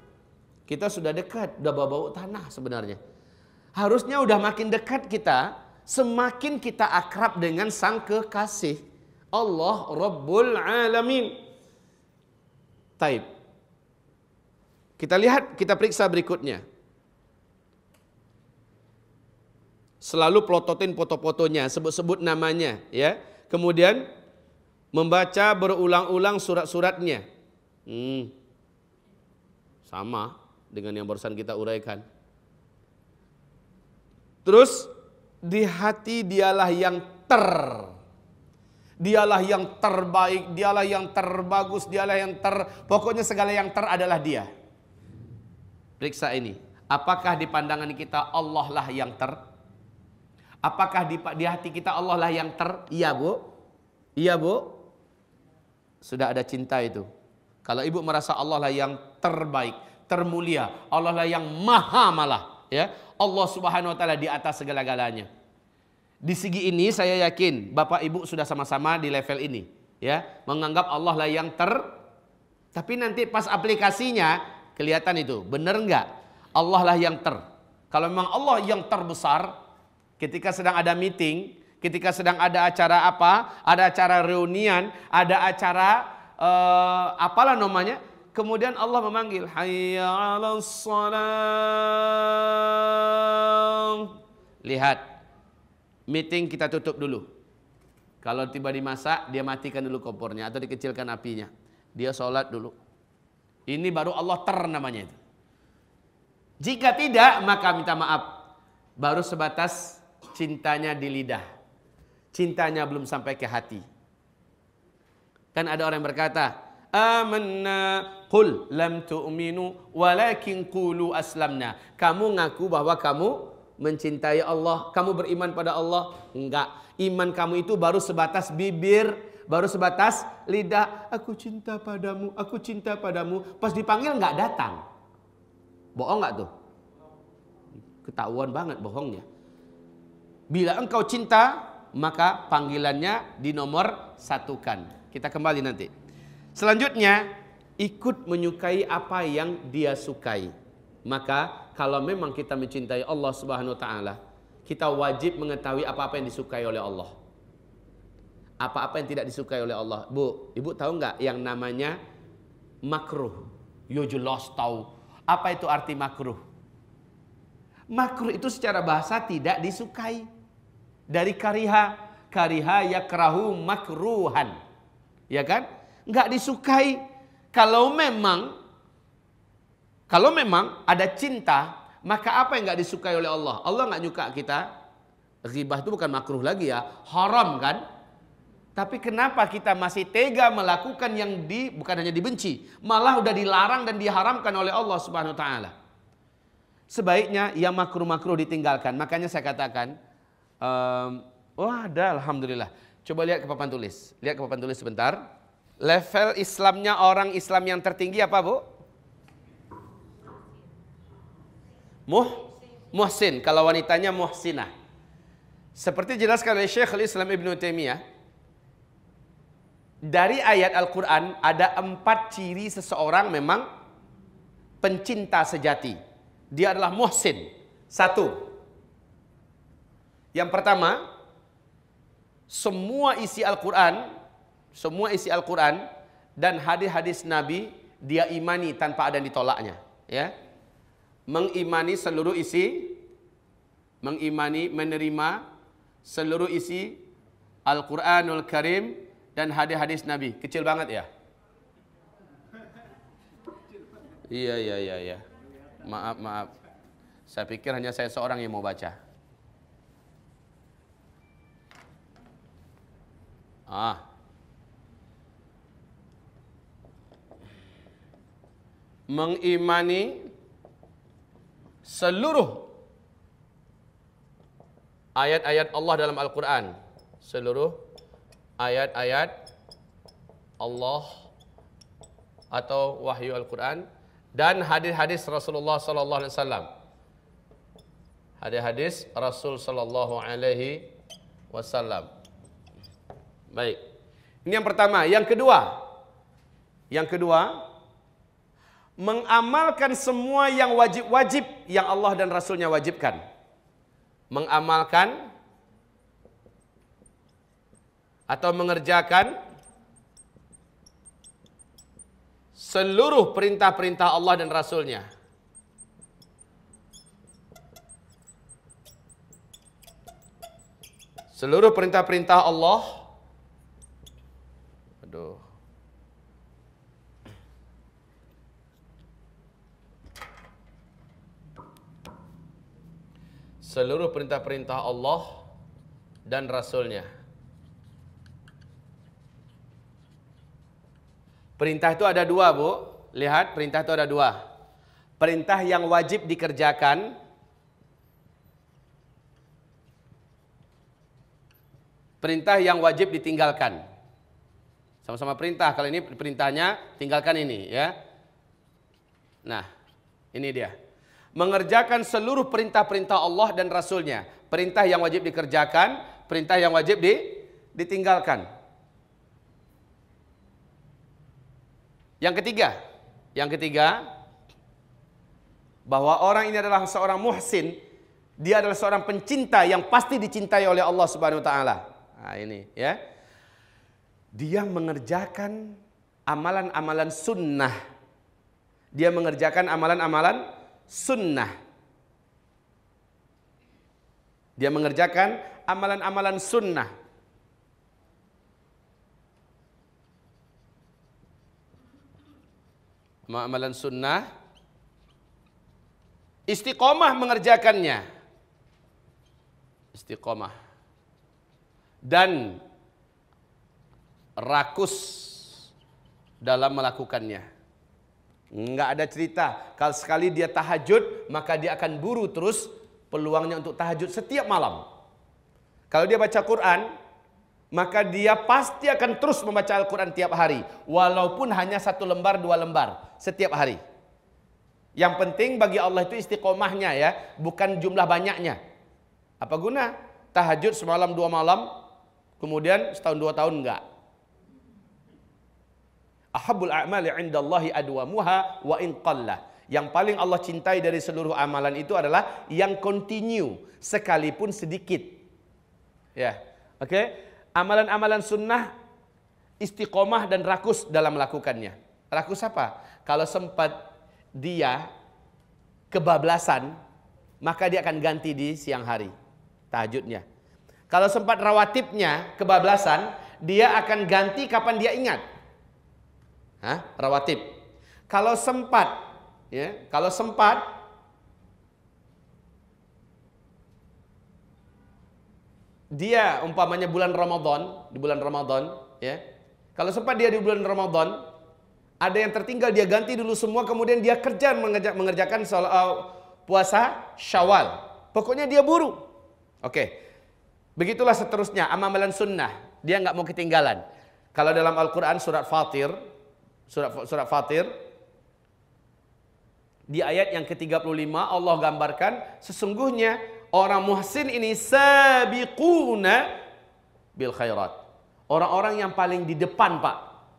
Kita sudah dekat, udah bau-bau tanah sebenarnya. Harusnya udah makin dekat kita, semakin kita akrab dengan Sang Kekasih. Allah Rabbul Alamin. Taib. Kita lihat, kita periksa berikutnya. selalu plototin foto-fotonya, sebut-sebut namanya, ya. Kemudian membaca berulang-ulang surat-suratnya. Sama dengan yang barusan kita uraikan. Terus di hati dialah yang dialah yang terbaik, dialah yang terbagus, dialah yang pokoknya segala yang adalah dia. Periksa ini, apakah di pandangan kita Allah lah yang Apakah di hati kita Allah lah yang Iya bu? Iya bu? Sudah ada cinta itu. Kalau ibu merasa Allah lah yang terbaik, termulia, Allah lah yang maha malah, ya. Allah Subhanahu wa taala di atas segala-galanya. Di segi ini saya yakin Bapak Ibu sudah sama-sama di level ini, ya, menganggap Allah lah yang tapi nanti pas aplikasinya kelihatan itu, benar enggak? Allah lah yang Kalau memang Allah yang terbesar, ketika sedang ada meeting, ketika sedang ada acara apa, ada acara reunian, ada acara apalah namanya, kemudian Allah memanggil, hayya 'alas shalah. Lihat, meeting kita tutup dulu. Kalau tiba dimasak, dia matikan dulu kompornya atau dikecilkan apinya. Dia sholat dulu. Ini baru Allah namanya itu. Jika tidak, maka minta maaf. Baru sebatas cintanya di lidah. Cintanya belum sampai ke hati. Kan ada orang yang berkata, amanna qul lam tu'minu walakin qulu aslamna. Kamu ngaku bahwa kamu mencintai Allah, kamu beriman pada Allah. Enggak, iman kamu itu baru sebatas bibir, baru sebatas lidah. Aku cinta padamu, aku cinta padamu. Pas dipanggil enggak datang. Bohong enggak tuh? Ketahuan banget bohongnya. Bila engkau cinta, maka panggilannya dinomor satukan. Kita kembali nanti. Selanjutnya, ikut menyukai apa yang dia sukai. Maka kalau memang kita mencintai Allah Subhanahu wa taala, kita wajib mengetahui apa-apa yang disukai oleh Allah. Apa-apa yang tidak disukai oleh Allah. Bu, ibu tahu nggak yang namanya makruh? Yo jelas tahu. Apa itu arti makruh? Makruh itu secara bahasa tidak disukai. Dari kariha yakrahu makruhan. Ya kan? Nggak disukai. Kalau memang ada cinta, maka apa yang nggak disukai oleh Allah? Allah nggak nyuka kita. Ghibah itu bukan makruh lagi ya, haram kan? Tapi kenapa kita masih tega melakukan yang bukan hanya dibenci, malah udah dilarang dan diharamkan oleh Allah Subhanahu wa taala. Sebaiknya yang makruh-makruh ditinggalkan. Makanya saya katakan, ada alhamdulillah. Coba lihat ke papan tulis. Lihat ke papan tulis sebentar. Level Islamnya orang Islam yang tertinggi apa, Bu? Muhsin. Kalau wanitanya muhsinah. Seperti jelaskan oleh Syekhul Islam Ibnu Taimiyah, dari ayat Al-Quran ada 4 ciri seseorang memang pencinta sejati. Dia adalah muhsin. 1. Yang pertama, semua isi Al-Quran dan hadis-hadis Nabi dia imani tanpa ada yang ditolaknya. Ya, mengimani seluruh isi, menerima seluruh isi Al-Quranul Karim dan hadis-hadis Nabi. Kecil banget ya? Iya. Maaf. Saya pikir hanya saya seorang yang mau baca. Mengimani seluruh ayat-ayat Allah dalam Al-Quran. Seluruh ayat-ayat Allah atau wahyu Al-Quran dan hadis-hadis Rasulullah sallallahu alaihi wasallam. Hadis-hadis Rasul sallallahu alaihi wasallam. Baik. Ini yang pertama. Yang kedua, mengamalkan semua yang wajib-wajib yang Allah dan Rasulnya wajibkan. Mengamalkan atau mengerjakan seluruh perintah-perintah Allah dan Rasulnya. Seluruh perintah-perintah Allah. Aduh. Seluruh perintah-perintah Allah dan Rasulnya. Perintah itu ada dua, Bu. Lihat, perintah itu ada dua. Perintah yang wajib dikerjakan. Perintah yang wajib ditinggalkan. Sama-sama perintah. Kalau ini perintahnya, tinggalkan ini, ya. Nah, ini dia. Mengerjakan seluruh perintah-perintah Allah dan Rasulnya. Perintah yang wajib dikerjakan, perintah yang wajib ditinggalkan. Yang ketiga, bahwa orang ini adalah seorang muhsin, dia adalah seorang pencinta yang pasti dicintai oleh Allah Subhanahu wa taala. Nah, ini ya. Dia mengerjakan amalan-amalan sunnah. Dia mengerjakan amalan-amalan sunnah. Dia mengerjakan amalan-amalan sunnah. Amalan sunnah. Istiqomah mengerjakannya. Istiqomah. Dan rakus dalam melakukannya. Enggak ada cerita. Kalau sekali dia tahajud, maka dia akan buru terus peluangnya untuk tahajud setiap malam. Kalau dia baca Quran, maka dia pasti akan terus membaca Al-Quran tiap hari. Walaupun hanya 1 lembar, 2 lembar setiap hari. Yang penting bagi Allah itu istiqomahnya ya, bukan jumlah banyaknya. Apa guna tahajud semalam 2 malam, kemudian setahun 2 tahun enggak. Ahabbul a'mali 'indallahi adwamuha wa in qalla. Yang paling Allah cintai dari seluruh amalan itu adalah yang continue, sekalipun sedikit. Ya, oke. Amalan-amalan sunnah, istiqomah dan rakus dalam melakukannya. Rakus apa? Kalau sempat dia kebablasan, maka dia akan ganti di siang hari, tahajudnya. Kalau sempat rawatibnya kebablasan, dia akan ganti kapan dia ingat. Rawatib. Kalau sempat, ya, kalau sempat dia umpamanya bulan Ramadan, di bulan Ramadan, ya. Kalau sempat dia di bulan Ramadan, ada yang tertinggal dia ganti dulu semua, kemudian dia kerja mengerjakan puasa Syawal. Pokoknya dia buru. Oke. Begitulah seterusnya amalan sunnah, dia nggak mau ketinggalan. Kalau dalam Al-Qur'an surat Fatir, surat Fatir di ayat yang ke-35 Allah gambarkan sesungguhnya orang muhsin ini sabiquna bil khairat. Orang-orang yang paling di depan, Pak.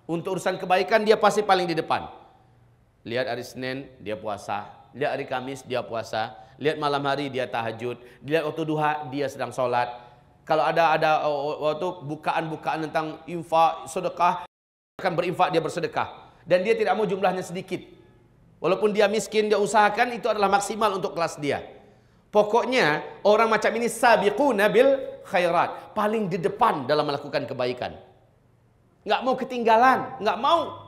Untuk urusan kebaikan dia pasti paling di depan. Lihat hari Senin dia puasa, lihat hari Kamis dia puasa, lihat malam hari dia tahajud, lihat waktu duha dia sedang sholat. Kalau ada waktu bukaan-bukaan tentang infak, sedekah, akan berinfak, dia bersedekah. Dan dia tidak mau jumlahnya sedikit. Walaupun dia miskin, dia usahakan itu adalah maksimal untuk kelas dia. Pokoknya orang macam ini sabiquna bil khairat, paling di depan dalam melakukan kebaikan. Nggak mau ketinggalan, nggak mau.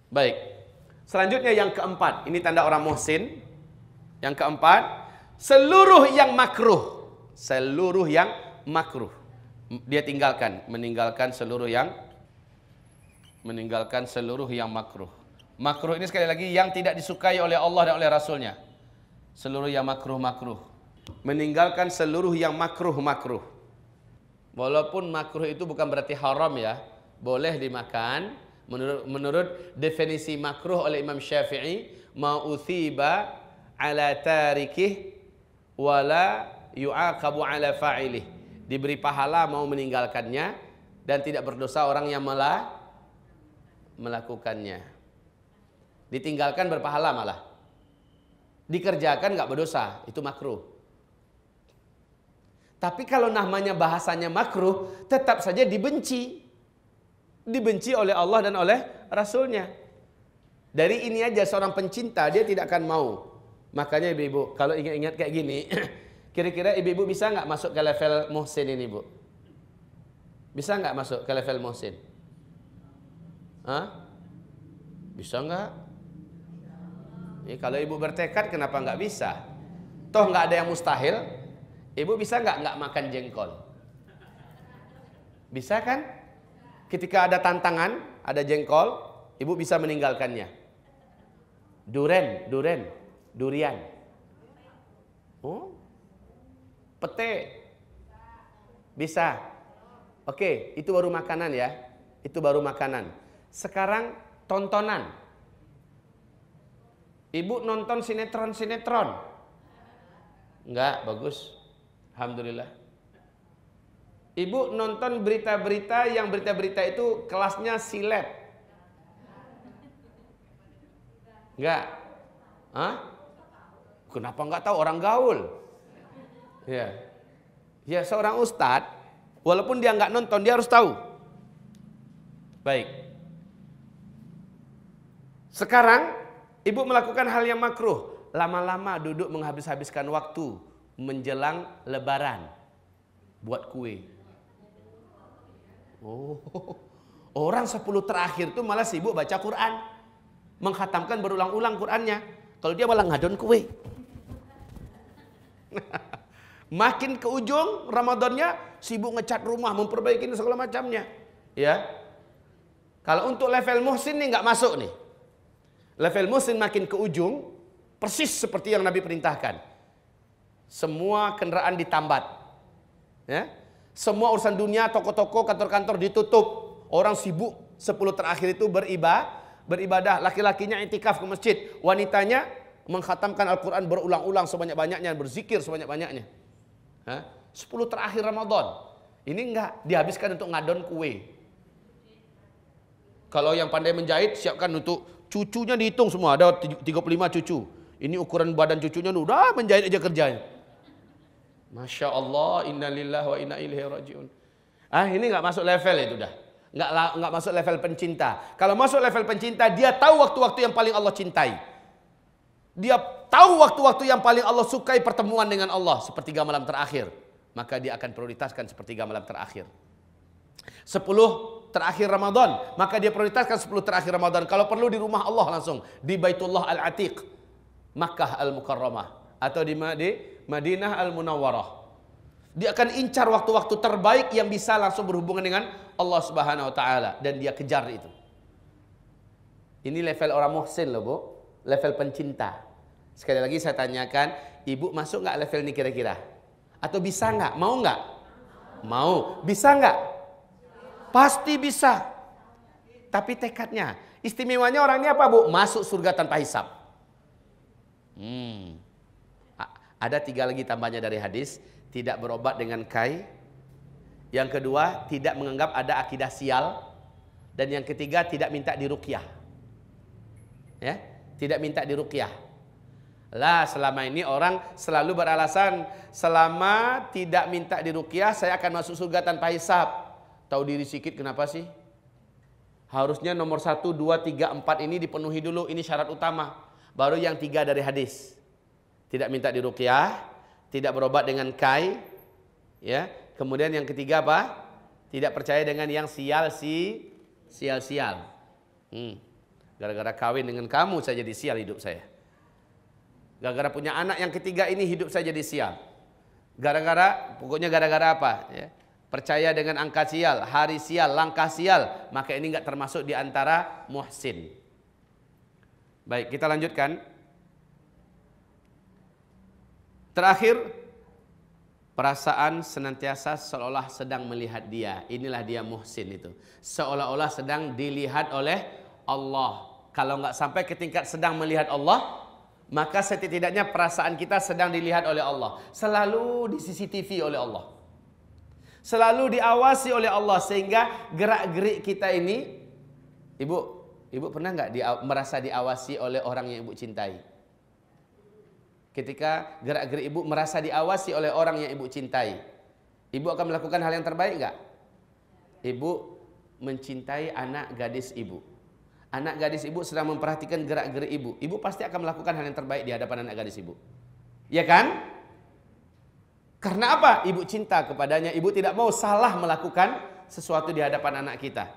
Baik. Selanjutnya yang keempat, ini tanda orang muhsin. Yang keempat, seluruh yang makruh. Seluruh yang makruh. Dia meninggalkan seluruh yang makruh. Makruh ini sekali lagi yang tidak disukai oleh Allah dan oleh Rasulnya. Seluruh yang makruh. Meninggalkan seluruh yang makruh. Walaupun makruh itu bukan berarti haram ya. Boleh dimakan. Menurut definisi makruh oleh Imam Syafi'i, ma'uthiba ala tarikih wala yu'aqabu ala fa'ilih. Diberi pahala mau meninggalkannya dan tidak berdosa orang yang melakukannya. Ditinggalkan berpahala malah. Dikerjakan nggak berdosa, itu makruh. Tapi kalau namanya bahasanya makruh, tetap saja dibenci. Dibenci oleh Allah dan oleh Rasulnya. Dari ini aja seorang pencinta, dia tidak akan mau. Makanya ibu-ibu, kalau ingat-ingat kayak gini, Kira-kira ibu-ibu bisa nggak masuk ke level muhsin ini, Bu? Bisa nggak masuk ke level muhsin? Hah? Bisa nggak? Kalau ibu bertekad, kenapa nggak bisa? Toh nggak ada yang mustahil. Ibu bisa nggak makan jengkol? Bisa kan? Ketika ada tantangan, ada jengkol, ibu bisa meninggalkannya. Durian. Oh, pete. Bisa. Oke, itu baru makanan ya. Itu baru makanan. Sekarang tontonan. Ibu nonton sinetron. Enggak, bagus. Alhamdulillah. Ibu nonton berita-berita yang berita-berita itu kelasnya silet. Enggak. Hah? Kenapa enggak tahu, orang gaul? Ya. Ya, seorang ustadz, walaupun dia enggak nonton, dia harus tahu. Baik. Sekarang ibu melakukan hal yang makruh, lama-lama duduk menghabis-habiskan waktu menjelang lebaran buat kue. Oh, orang 10 terakhir tuh malah sibuk baca Quran, menghatamkan berulang-ulang Qurannya. Kalau dia malah ngadon kue. Makin ke ujung Ramadannya sibuk ngecat rumah, memperbaiki segala macamnya. Ya. Kalau untuk level muhsin nih nggak masuk nih. Level muhsin makin ke ujung, persis seperti yang Nabi perintahkan. Semua kendaraan ditambat. Ya. Semua urusan dunia, toko-toko, kantor-kantor ditutup. Orang sibuk 10 terakhir itu beribadah. Laki-lakinya itikaf ke masjid. Wanitanya mengkhatamkan Al-Quran berulang-ulang sebanyak-banyaknya, berzikir sebanyak-banyaknya. 10 terakhir Ramadan. Ini enggak dihabiskan untuk ngadon kue. Kalau yang pandai menjahit, siapkan untuk cucunya, dihitung semua. Ada 35 cucu. Ini ukuran badan cucunya, udah menjahit aja kerjanya. Masya Allah, innalillahi wa inna ilaihi rajiun. Ini nggak masuk level itu dah. Nggak masuk level pencinta. Kalau masuk level pencinta, dia tahu waktu-waktu yang paling Allah cintai. Dia tahu waktu-waktu yang paling Allah sukai pertemuan dengan Allah, sepertiga malam terakhir. Maka dia akan prioritaskan sepertiga malam terakhir. 10 terakhir Ramadan, maka dia prioritaskan 10 terakhir Ramadan. Kalau perlu di rumah Allah langsung, di Baitullah Al-Atiq, Makkah Al-Mukarramah, atau di Madinah Al-Munawwarah. Dia akan incar waktu-waktu terbaik yang bisa langsung berhubungan dengan Allah Subhanahu wa taala, dan dia kejar itu. Ini level orang muhsin loh, Bu. Level pencinta. Sekali lagi saya tanyakan, ibu masuk nggak level ini kira-kira? Atau bisa nggak? Mau nggak? Mau. Bisa nggak? Pasti bisa. Tapi tekadnya. Istimewanya orang ini apa, Bu? Masuk surga tanpa hisab. Ada 3 lagi tambahnya dari hadis. Tidak berobat dengan kai. Yang kedua, tidak menganggap ada akidah sial. Dan yang ketiga, tidak minta diruqyah. Ya, tidak minta diruqyah. Lah, selama ini orang selalu beralasan, selama tidak minta diruqyah, saya akan masuk surga tanpa hisab. Tahu diri sedikit, kenapa sih? Harusnya nomor 1, 2, 3, 4 ini dipenuhi dulu. Ini syarat utama. Baru yang 3 dari hadis. Tidak minta diruqyah, tidak berobat dengan kai, ya. Kemudian yang ketiga apa? Tidak percaya dengan yang sial-sial. Gara-gara kawin dengan kamu saya jadi sial hidup saya. Gara-gara punya anak yang ketiga ini hidup saya jadi sial. Pokoknya gara-gara apa? Ya. Percaya dengan angka sial, hari sial, langkah sial, maka ini enggak termasuk di antara muhsin. Baik, kita lanjutkan. Terakhir, perasaan senantiasa seolah sedang melihat dia. Inilah dia muhsin itu. Seolah-olah sedang dilihat oleh Allah. Kalau nggak sampai ke tingkat sedang melihat Allah, maka setidak-tidaknya perasaan kita sedang dilihat oleh Allah. Selalu di CCTV oleh Allah. Selalu diawasi oleh Allah. Sehingga gerak-gerik kita ini, Ibu pernah nggak merasa diawasi oleh orang yang Ibu cintai? Ketika gerak-gerik Ibu merasa diawasi oleh orang yang Ibu cintai, Ibu akan melakukan hal yang terbaik nggak? Ibu mencintai anak gadis Ibu. Anak gadis Ibu sedang memperhatikan gerak-gerik Ibu. Ibu pasti akan melakukan hal yang terbaik di hadapan anak gadis Ibu. Ya kan? Karena apa? Ibu cinta kepadanya. Ibu tidak mau salah melakukan sesuatu di hadapan anak kita.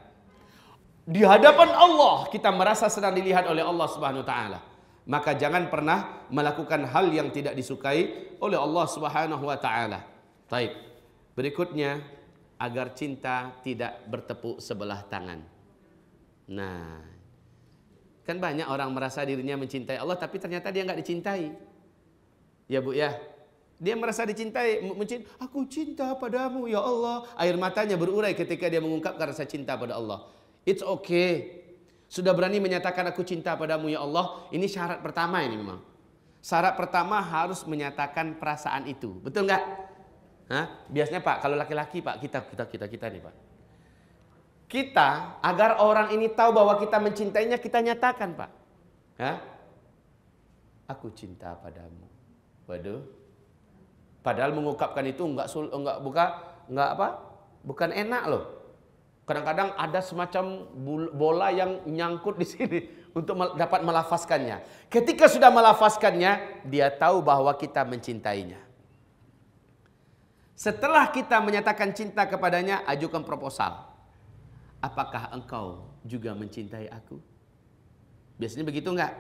Di hadapan Allah kita merasa sedang dilihat oleh Allah Subhanahu wa taala. Maka jangan pernah melakukan hal yang tidak disukai oleh Allah Subhanahu wa taala. Baik. Berikutnya, agar cinta tidak bertepuk sebelah tangan. Nah, kan banyak orang merasa dirinya mencintai Allah tapi ternyata dia nggak dicintai. Ya Bu ya. Dia merasa dicintai, aku cinta padamu ya Allah. Air matanya berurai ketika dia mengungkapkan rasa cinta pada Allah. It's okay. Sudah berani menyatakan aku cinta padamu ya Allah. Ini syarat pertama ini memang. Syarat pertama harus menyatakan perasaan itu. Betul nggak? Hah? Biasanya Pak, kalau laki-laki Pak, kita nih Pak. Kita, agar orang ini tahu bahwa kita mencintainya, kita nyatakan Pak. Hah? Aku cinta padamu. Waduh. Padahal mengungkapkan itu bukan enak loh. Kadang-kadang ada semacam bola yang nyangkut di sini untuk dapat melafazkannya. Ketika sudah melafazkannya, dia tahu bahwa kita mencintainya. Setelah kita menyatakan cinta kepadanya, ajukan proposal. Apakah engkau juga mencintai aku? Biasanya begitu enggak?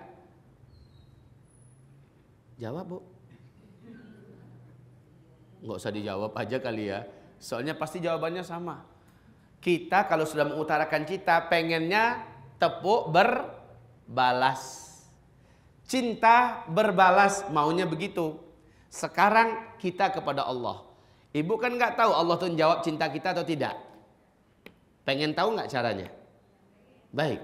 Jawab Bu. Enggak usah dijawab aja kali ya. Soalnya pasti jawabannya sama. Kita kalau sudah mengutarakan cinta, pengennya tepuk berbalas. Cinta berbalas, maunya begitu. Sekarang kita kepada Allah. Ibu kan nggak tahu Allah tuh jawab cinta kita atau tidak. Pengen tahu nggak caranya? Baik.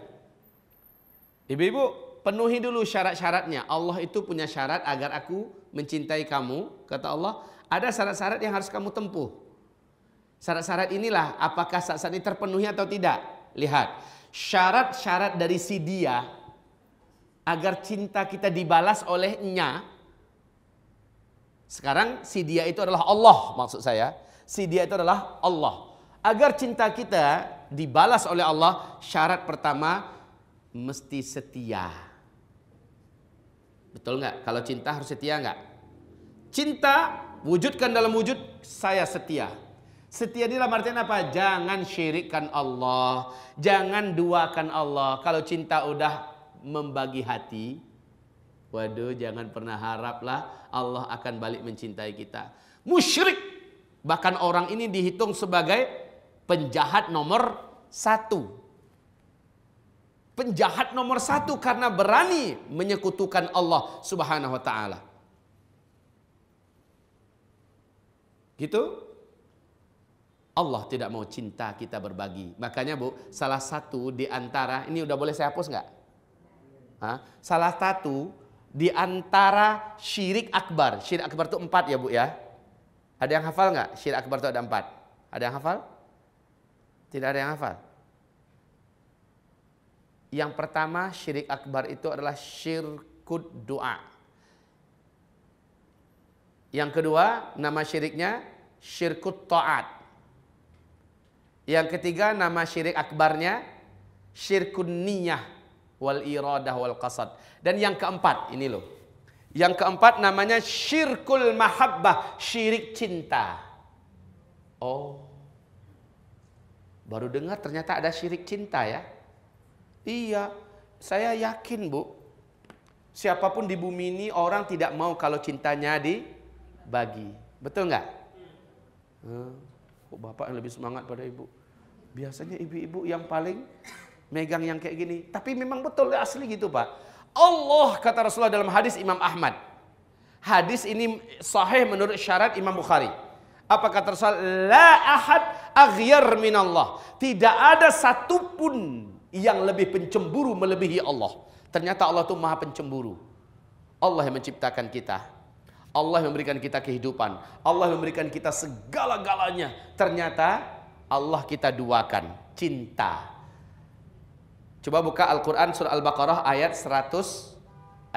Ibu-ibu penuhi dulu syarat-syaratnya. Allah itu punya syarat agar aku mencintai kamu. Kata Allah, ada syarat-syarat yang harus kamu tempuh. Syarat-syarat inilah apakah syarat ini terpenuhi atau tidak. Lihat, syarat-syarat dari si dia agar cinta kita dibalas olehnya. Sekarang si dia itu adalah Allah, maksud saya. Si dia itu adalah Allah. Agar cinta kita dibalas oleh Allah, syarat pertama mesti setia. Betul nggak? Kalau cinta harus setia nggak? Cinta wujudkan dalam wujud saya setia. Setia di dalam artian apa? Jangan syirikkan Allah, jangan duakan Allah. Kalau cinta udah membagi hati, waduh, jangan pernah haraplah Allah akan balik mencintai kita. Musyrik, bahkan orang ini dihitung sebagai penjahat nomor 1. Penjahat nomor 1 karena berani menyekutukan Allah Subhanahu wa taala. Gitu? Allah tidak mau cinta kita berbagi. Makanya Bu, salah satu di antara, ini udah boleh saya hapus nggak? Hah? Salah satu di antara syirik akbar. Syirik akbar itu 4 ya Bu ya. Ada yang hafal nggak? Syirik akbar itu ada 4. Ada yang hafal? Tidak ada yang hafal. Yang pertama syirik akbar itu adalah syirkud doa. Yang kedua nama syiriknya syirkut ta'at. Yang ketiga nama syirik akbarnya syirkun niyah wal iradah wal qasad. Dan yang keempat ini loh. Yang keempat namanya syirkul mahabbah, syirik cinta. Oh. Baru dengar ternyata ada syirik cinta ya. Iya, saya yakin Bu. Siapapun di bumi ini orang tidak mau kalau cintanya dibagi. Betul nggak? Kok bapak yang lebih semangat pada ibu? Biasanya ibu-ibu yang paling megang yang kayak gini. Tapi memang betul asli gitu Pak. Allah kata Rasulullah dalam hadis Imam Ahmad. Hadis ini sahih menurut syarat Imam Bukhari. Apa kata Rasulullah? La ahad aghyar minallah. Tidak ada satupun yang lebih pencemburu melebihi Allah. Ternyata Allah itu maha pencemburu. Allah yang menciptakan kita. Allah yang memberikan kita kehidupan. Allah yang memberikan kita segala-galanya. Ternyata Allah kita duakan. Cinta. Coba buka Al-Quran surah Al-Baqarah ayat 164.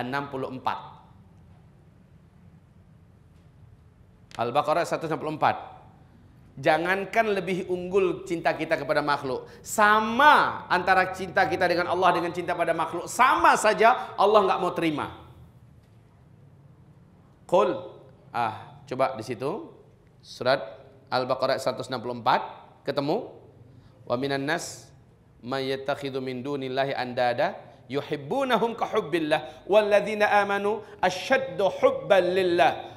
Al-Baqarah 164. Jangankan lebih unggul cinta kita kepada makhluk. Sama antara cinta kita dengan Allah dengan cinta pada makhluk. Sama saja Allah nggak mau terima. Qul. Coba di situ. Surat Al-Baqarah 164, ketemu? Wa minan nas may yattakhidhu min dunillahi andada yuhibbunahum ka hubbillah walladzina amanu asyaddu hubban lillah.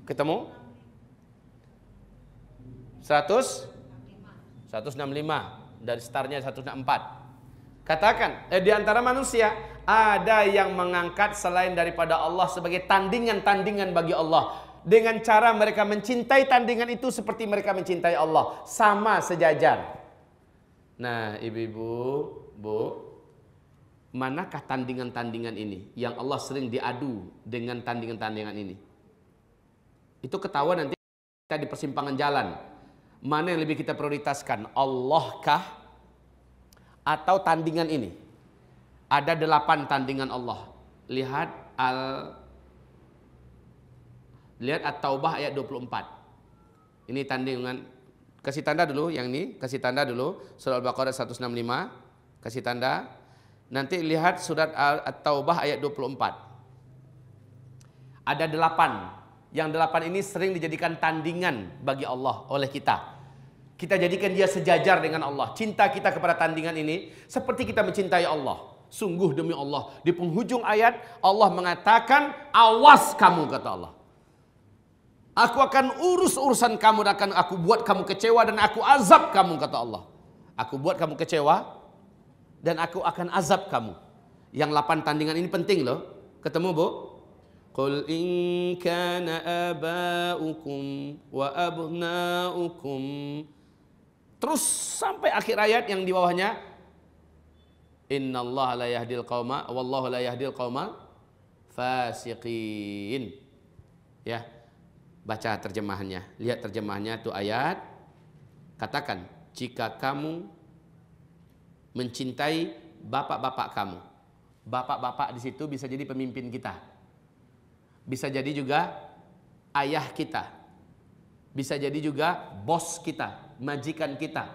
Ketemu? 165 dari startnya 164. Katakan, di antara manusia ada yang mengangkat selain daripada Allah sebagai tandingan-tandingan bagi Allah. Dengan cara mereka mencintai tandingan itu seperti mereka mencintai Allah. Sama sejajar. Nah, ibu-ibu, bu, manakah tandingan-tandingan ini? Yang Allah sering diadu dengan tandingan-tandingan ini. Itu ketahuan nanti kita di persimpangan jalan. Mana yang lebih kita prioritaskan? Allah kah? Atau tandingan ini? Ada 8 tandingan Allah. Lihat At-Taubah ayat 24. Ini tandingan. Kasih tanda dulu yang ini, kasih tanda dulu. Surah Al-Baqarah 165, kasih tanda. Nanti lihat surat At-Taubah ayat 24. Ada 8. Yang 8 ini sering dijadikan tandingan bagi Allah oleh kita. Kita jadikan dia sejajar dengan Allah. Cinta kita kepada tandingan ini seperti kita mencintai Allah. Sungguh demi Allah, di penghujung ayat Allah mengatakan, awas kamu, kata Allah. Aku akan urus urusan kamu dan akan aku buat kamu kecewa dan aku azab kamu, kata Allah. Aku buat kamu kecewa dan aku akan azab kamu. Yang 8 tandingan ini penting loh. Ketemu, Bu? Qul in kana aba'ukum wa abna'ukum. Terus sampai akhir ayat yang di bawahnya, innallaha la yahdil qauma wallahu la yahdil qauma fasiqin. Ya. Baca terjemahannya. Lihat terjemahannya itu ayat. Katakan, jika kamu mencintai bapak-bapak kamu. Bapak-bapak di situ bisa jadi pemimpin kita. Bisa jadi juga ayah kita. Bisa jadi juga bos kita, majikan kita.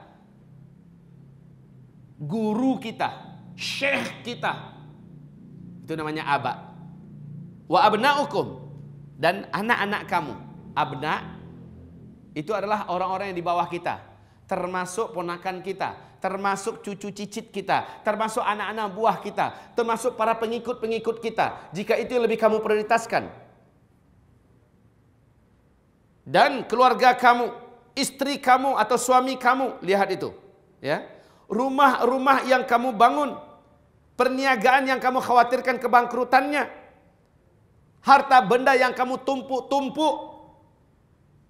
Guru kita, syekh kita. Itu namanya aba. Wa abna'ukum, dan anak-anak kamu. Abna itu adalah orang-orang yang di bawah kita, termasuk ponakan kita, termasuk cucu cicit kita, termasuk anak-anak buah kita, termasuk para pengikut-pengikut kita. Jika itu yang lebih kamu prioritaskan. Dan keluarga kamu, istri kamu atau suami kamu, lihat itu, ya. Rumah-rumah yang kamu bangun, perniagaan yang kamu khawatirkan kebangkrutannya, harta benda yang kamu tumpuk-tumpuk,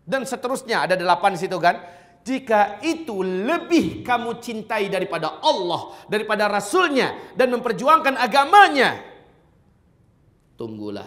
dan seterusnya. Ada 8 di situ kan. Jika itu lebih kamu cintai daripada Allah, daripada Rasulnya, dan memperjuangkan agamanya, tunggulah,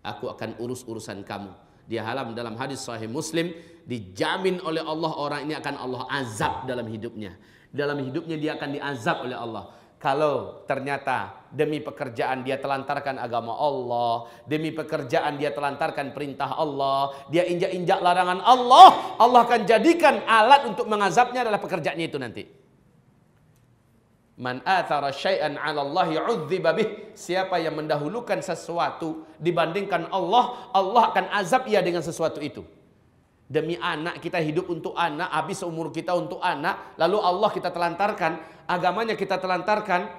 aku akan urus urusan kamu. Dia dalam hadis sahih Muslim, dijamin oleh Allah orang ini akan Allah azab dalam hidupnya. Dalam hidupnya dia akan diazab oleh Allah. Kalau ternyata demi pekerjaan dia telantarkan agama Allah, demi pekerjaan dia telantarkan perintah Allah, dia injak-injak larangan Allah, Allah akan jadikan alat untuk mengazabnya adalah pekerjaannya itu nanti. Man athara syai'an 'ala Allah yu'dziba bih. Siapa yang mendahulukan sesuatu dibandingkan Allah, Allah akan azab ia dengan sesuatu itu. Demi anak, kita hidup untuk anak, habis umur kita untuk anak, lalu Allah kita telantarkan, agamanya kita telantarkan,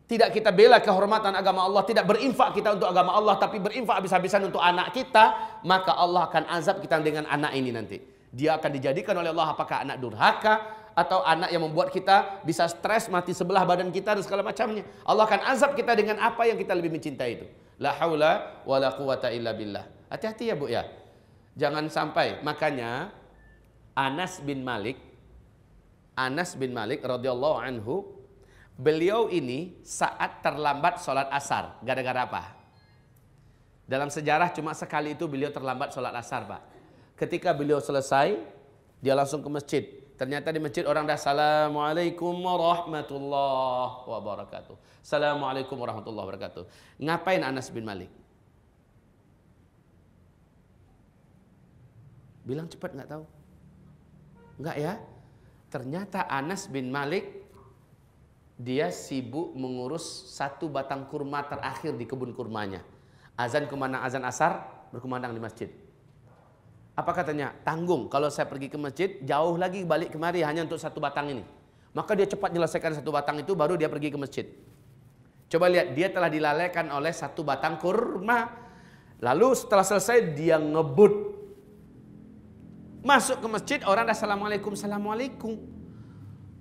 tidak kita bela kehormatan agama Allah, tidak berinfak kita untuk agama Allah, tapi berinfak habis-habisan untuk anak kita, maka Allah akan azab kita dengan anak ini nanti. Dia akan dijadikan oleh Allah apakah anak durhaka, atau anak yang membuat kita bisa stres, mati sebelah badan kita dan segala macamnya. Allah akan azab kita dengan apa yang kita lebih mencintai itu. La haula wa la quwata illa billah. Hati-hati ya Bu ya. Jangan sampai. Makanya Anas bin Malik radhiyallahu anhu, beliau ini saat terlambat sholat asar. Gara-gara apa? Dalam sejarah cuma sekali itu beliau terlambat sholat asar, Pak. Ketika beliau selesai, dia langsung ke masjid. Ternyata di masjid orang dah Assalamualaikum warahmatullahi wabarakatuh. Assalamualaikum warahmatullahi wabarakatuh. Ngapain Anas bin Malik? Bilang cepat, nggak tahu. Nggak ya? Ternyata Anas bin Malik dia sibuk mengurus 1 batang kurma terakhir di kebun kurmanya. Azan kemana? Azan asar. berkumandang di masjid. Apa katanya? Tanggung, kalau saya pergi ke masjid, jauh lagi balik kemari hanya untuk satu batang ini. Maka dia cepat menyelesaikan satu batang itu, baru dia pergi ke masjid. Coba lihat, dia telah dilalaikan oleh satu batang kurma. Lalu setelah selesai, dia ngebut. Masuk ke masjid, orang dah assalamualaikum, assalamualaikum.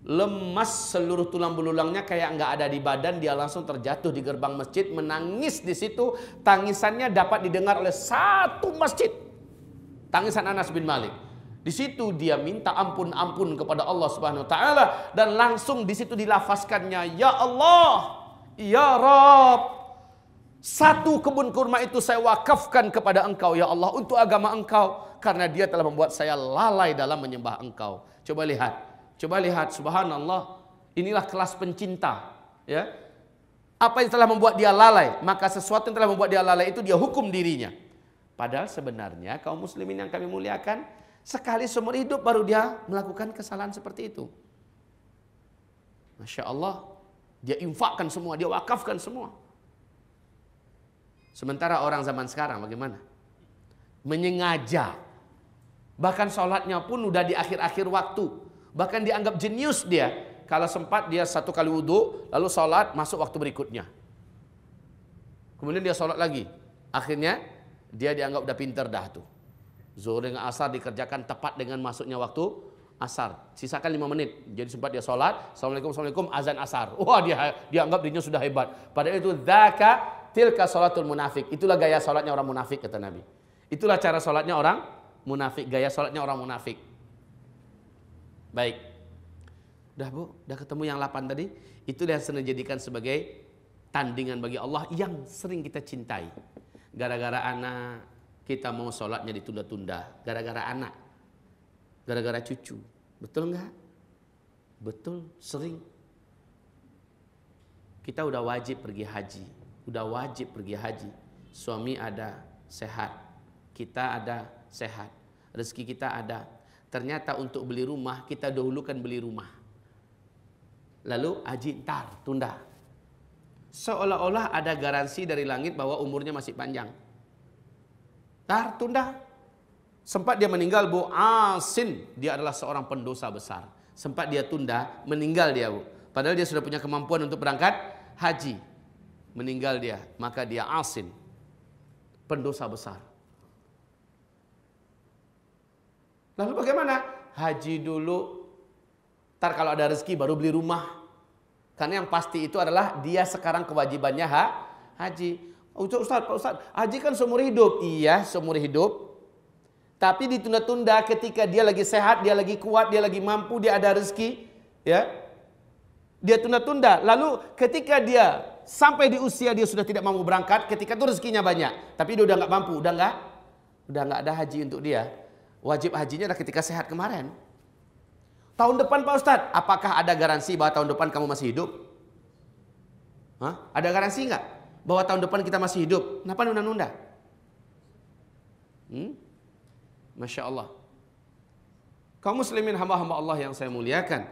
Lemas seluruh tulang belulangnya kayak nggak ada di badan, dia langsung terjatuh di gerbang masjid, menangis di situ. Tangisannya dapat didengar oleh satu masjid. Tangisan Anas bin Malik. Di situ dia minta ampun kepada Allah Subhanahu wa taala dan langsung di situ dilafazkannya, ya Allah, ya Rabb, satu kebun kurma itu saya wakafkan kepada Engkau ya Allah untuk agama Engkau karena dia telah membuat saya lalai dalam menyembah Engkau. Coba lihat, subhanallah. Inilah kelas pencinta, ya. Apa yang telah membuat dia lalai? Maka sesuatu yang telah membuat dia lalai itu dia hukum dirinya. Padahal sebenarnya kaum muslimin yang kami muliakan, sekali seumur hidup baru dia melakukan kesalahan seperti itu. Masya Allah, dia infakkan semua, dia wakafkan semua. Sementara orang zaman sekarang bagaimana? Menyengaja. Bahkan sholatnya pun udah di akhir-akhir waktu. Bahkan dianggap jenius dia. Kalau sempat dia satu kali wudhu, lalu sholat masuk waktu berikutnya. Kemudian dia sholat lagi. Akhirnya dia dianggap udah pinter dah tuh. Zuhur dengan asar dikerjakan tepat dengan masuknya waktu asar. Sisakan 5 menit. Jadi sempat dia sholat. Assalamualaikum, azan asar. Wah, dia anggap dirinya sudah hebat. Padahal itu dzaka tilka sholatul munafik. Itulah gaya sholatnya orang munafik, kata Nabi. Itulah cara sholatnya orang munafik. Gaya sholatnya orang munafik. Baik. Udah Bu, udah ketemu yang 8 tadi. Itu yang sering dijadikan sebagai tandingan bagi Allah yang sering kita cintai. Gara-gara anak, kita mau sholatnya ditunda-tunda. Gara-gara anak. Gara-gara cucu. Betul nggak? Betul, sering. Kita udah wajib pergi haji. Suami ada, sehat. Kita ada, sehat. Rezeki kita ada. Ternyata untuk beli rumah, kita dahulukan beli rumah. Lalu haji ntar, tunda. Seolah-olah ada garansi dari langit bahwa umurnya masih panjang. Ntar, tunda. Sempat dia meninggal, Bu Asin. Dia adalah seorang pendosa besar. Sempat dia tunda, meninggal dia, Bu. Padahal dia sudah punya kemampuan untuk berangkat haji. Meninggal dia, maka dia Asin. Pendosa besar. Lalu bagaimana? Haji dulu. Ntar kalau ada rezeki baru beli rumah. Karena yang pasti itu adalah dia sekarang kewajibannya haji. Ustaz, haji kan seumur hidup. Iya, seumur hidup. Tapi ditunda-tunda ketika dia lagi sehat, dia lagi kuat, dia lagi mampu, dia ada rezeki. Ya, dia tunda-tunda. Lalu ketika dia sampai di usia dia sudah tidak mampu berangkat, ketika itu rezekinya banyak. Tapi dia udah nggak mampu, udah nggak ada haji untuk dia. Wajib hajinya adalah ketika sehat kemarin. Tahun depan Pak Ustadz, apakah ada garansi bahwa tahun depan kamu masih hidup? Hah? Ada garansi nggak bahwa tahun depan kita masih hidup? Kenapa nunda-nunda? Masya Allah. Kaum muslimin hamba-hamba Allah yang saya muliakan.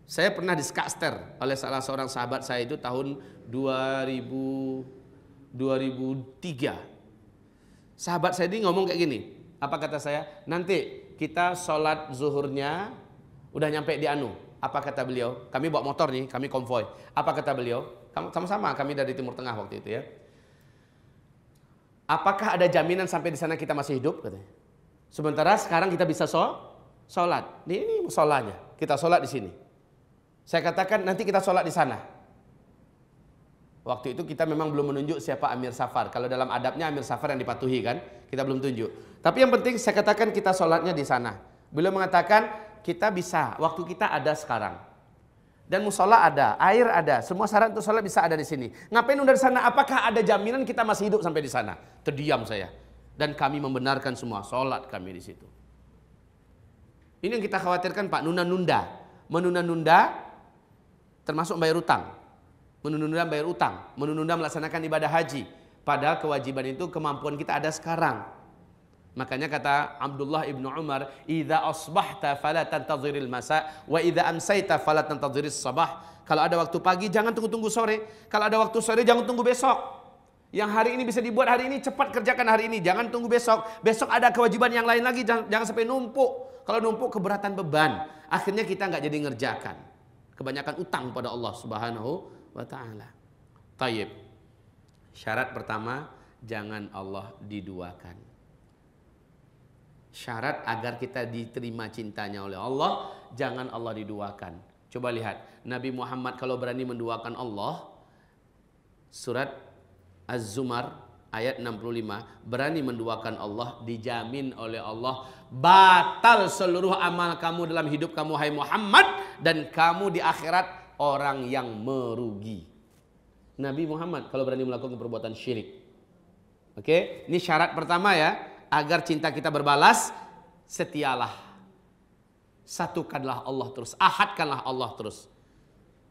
Saya pernah diskakster oleh salah seorang sahabat saya itu tahun 2003. Sahabat saya ini ngomong kayak gini. Apa kata saya? Nanti kita sholat zuhurnya udah nyampe di Anu. Apa kata beliau? Kami bawa motor nih, kami konvoy. Apa kata beliau? Sama-sama kami dari Timur Tengah waktu itu ya. Apakah ada jaminan sampai di sana kita masih hidup? Katanya. Sementara sekarang kita bisa sholat. Ini musolanya. Kita sholat di sini. Saya katakan nanti kita sholat di sana. Waktu itu kita memang belum menunjuk siapa Amir Safar. Kalau dalam adabnya Amir Safar yang dipatuhi kan, kita belum tunjuk. Tapi yang penting saya katakan kita sholatnya di sana. Beliau mengatakan kita bisa, waktu kita ada sekarang. Dan musola ada, air ada, semua syarat untuk sholat bisa ada di sini. Ngapain udah di sana? Apakah ada jaminan kita masih hidup sampai di sana? Terdiam saya. Dan kami membenarkan semua, sholat kami di situ. Ini yang kita khawatirkan Pak, nunda-nunda. Menunda-nunda termasuk bayar utang. Menunda bayar utang, menunda melaksanakan ibadah haji. Padahal kewajiban itu kemampuan kita ada sekarang. Makanya kata Abdullah ibnu Umar, "Idza asbahta fala tantaziril masa, wa idza amsayta fala tantaziris sabah." Kalau ada waktu pagi jangan tunggu-tunggu sore. Kalau ada waktu sore jangan tunggu besok. Yang hari ini bisa dibuat hari ini, cepat kerjakan hari ini. Jangan tunggu besok. Besok ada kewajiban yang lain lagi, jangan sampai numpuk. Kalau numpuk keberatan beban. Akhirnya kita nggak jadi ngerjakan. Kebanyakan utang pada Allah Subhanahu wa Ta'ala. Tayyib. Syarat pertama, jangan Allah diduakan. Syarat agar kita diterima cintanya oleh Allah, jangan Allah diduakan. Coba lihat, Nabi Muhammad kalau berani menduakan Allah, surat Az-Zumar ayat 65, berani menduakan Allah, dijamin oleh Allah batal seluruh amal kamu dalam hidup kamu hai Muhammad, dan kamu di akhirat orang yang merugi. Nabi Muhammad kalau berani melakukan perbuatan syirik. Oke, ini syarat pertama ya, agar cinta kita berbalas, setialah. Satukanlah Allah terus, ahadkanlah Allah terus.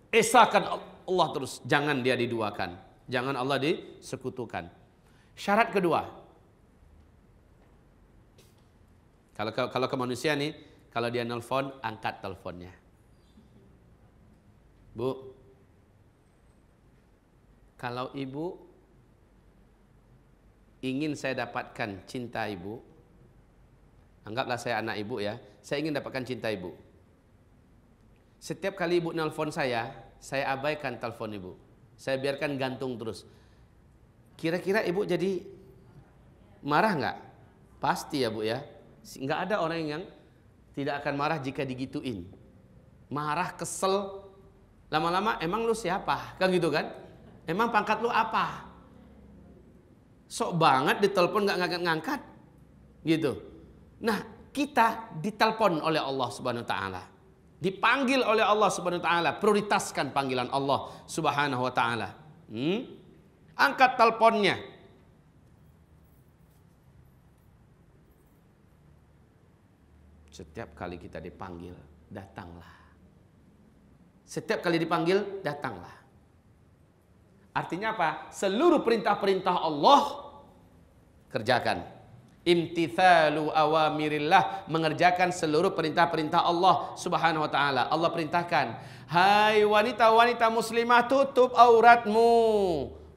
Esakan Allah terus, jangan dia diduakan. Jangan Allah disekutukan. Syarat kedua. Kalau ke manusia nih, kalau dia nelpon, angkat teleponnya. Bu, kalau ibu ingin saya dapatkan cinta ibu, anggaplah saya anak ibu ya, saya ingin dapatkan cinta ibu. Setiap kali ibu nelpon saya abaikan telepon ibu. Saya biarkan gantung terus. Kira-kira ibu jadi marah nggak? Pasti ya bu ya. Nggak ada orang yang tidak akan marah jika digituin. Marah, kesel. Lama-lama emang lu siapa? Kan gitu kan? Emang pangkat lu apa? Sok banget ditelepon nggak ngangkat-ngangkat. Gitu. Nah kita ditelepon oleh Allah Subhanahu Wa Taala. Dipanggil oleh Allah Subhanahu Wa Taala, prioritaskan panggilan Allah Subhanahu Wa Taala. Angkat teleponnya. Setiap kali kita dipanggil, datanglah. Setiap kali dipanggil, datanglah. Artinya apa? Seluruh perintah-perintah Allah kerjakan. Imtithalu awamirillah, mengerjakan seluruh perintah-perintah Allah Subhanahu wa taala. Allah perintahkan, "Hai wanita-wanita muslimah, tutup auratmu."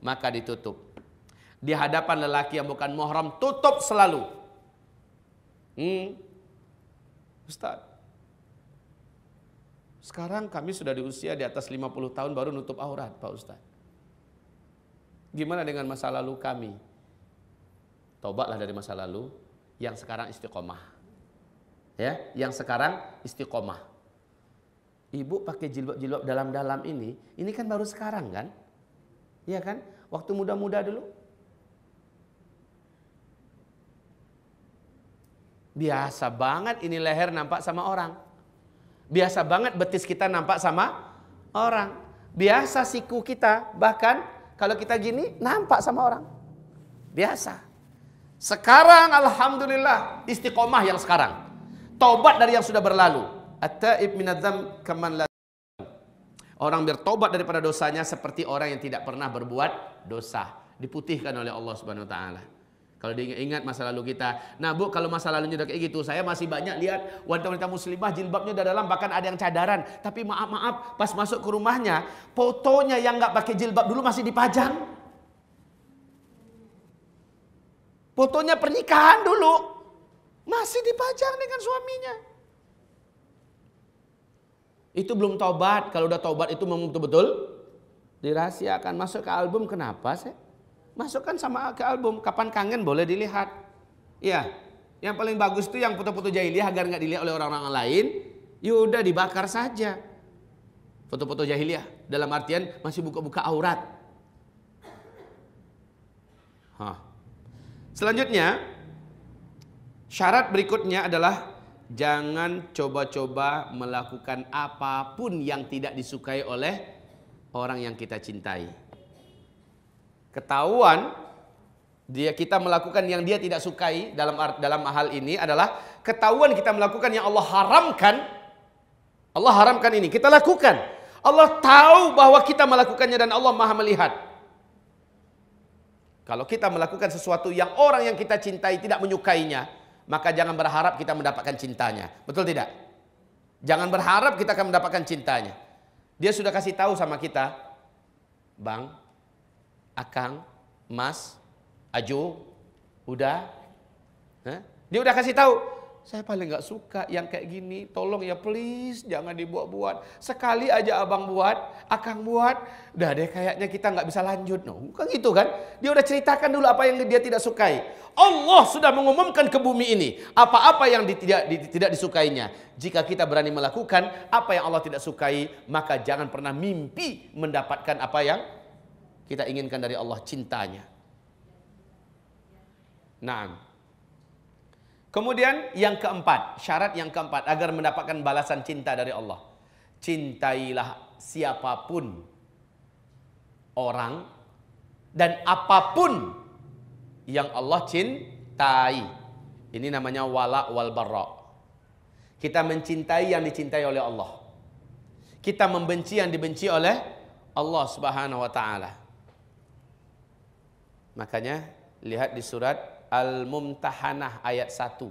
Maka ditutup. Di hadapan lelaki yang bukan muhram, tutup selalu. Ustaz, sekarang kami sudah di usia di atas 50 tahun baru nutup aurat, Pak Ustaz. Gimana dengan masa lalu kami? Tobatlah dari masa lalu, yang sekarang istiqomah. Ya, yang sekarang istiqomah. Ibu pakai jilbab-jilbab dalam-dalam ini kan baru sekarang kan? Iya kan? Waktu muda-muda dulu. Biasa banget ini leher nampak sama orang. Biasa banget betis kita nampak sama orang. Biasa siku kita, bahkan kalau kita gini nampak sama orang. Biasa. Sekarang alhamdulillah istiqomah yang sekarang. Taubat dari yang sudah berlalu. At-taib minadzam kaman la. Orang bertobat daripada dosanya seperti orang yang tidak pernah berbuat dosa. Diputihkan oleh Allah Subhanahu wa taala. Kalau diingat masa lalu kita. Nah bu, kalau masa lalunya udah kayak gitu, saya masih banyak lihat wanita-wanita muslimah jilbabnya udah dalam, bahkan ada yang cadaran. Tapi maaf, pas masuk ke rumahnya, fotonya yang nggak pakai jilbab dulu masih dipajang. Fotonya pernikahan dulu masih dipajang dengan suaminya. Itu belum taubat. Kalau udah taubat itu memang betul-betul dirahasiakan. Masuk ke album, kenapa sih? Masukkan sama ke album. Kapan kangen boleh dilihat. Iya. Yang paling bagus itu yang foto-foto jahiliyah agar nggak dilihat oleh orang-orang lain. Yaudah dibakar saja. Foto-foto jahiliyah dalam artian masih buka-buka aurat. Selanjutnya, syarat berikutnya adalah jangan coba-coba melakukan apapun yang tidak disukai oleh orang yang kita cintai. Ketahuan kita melakukan yang dia tidak sukai dalam hal ini adalah ketahuan kita melakukan yang Allah haramkan. Allah haramkan ini, kita lakukan. Allah tahu bahwa kita melakukannya dan Allah Maha melihat. Kalau kita melakukan sesuatu yang orang yang kita cintai tidak menyukainya, maka jangan berharap kita mendapatkan cintanya. Betul tidak? Jangan berharap kita akan mendapatkan cintanya. Dia sudah kasih tahu sama kita, Bang, Akang, Mas, Ajo, udah. Hah? Dia udah kasih tahu, saya paling nggak suka yang kayak gini. Tolong ya please, jangan dibuat-buat. Sekali aja abang buat, akang buat, udah deh kayaknya kita nggak bisa lanjut. No, kan gitu kan? Dia udah ceritakan dulu apa yang dia tidak sukai. Allah sudah mengumumkan ke bumi ini apa-apa yang tidak disukainya. Jika kita berani melakukan apa yang Allah tidak sukai, maka jangan pernah mimpi mendapatkan apa yang kita inginkan dari Allah, cintanya. Nah. Kemudian yang keempat, syarat yang keempat agar mendapatkan balasan cinta dari Allah. Cintailah siapapun orang dan apapun yang Allah cintai. Ini namanya wala wal bara. Kita mencintai yang dicintai oleh Allah. Kita membenci yang dibenci oleh Allah Subhanahu wa taala. Makanya lihat di surat Al-Mumtahanah ayat 1.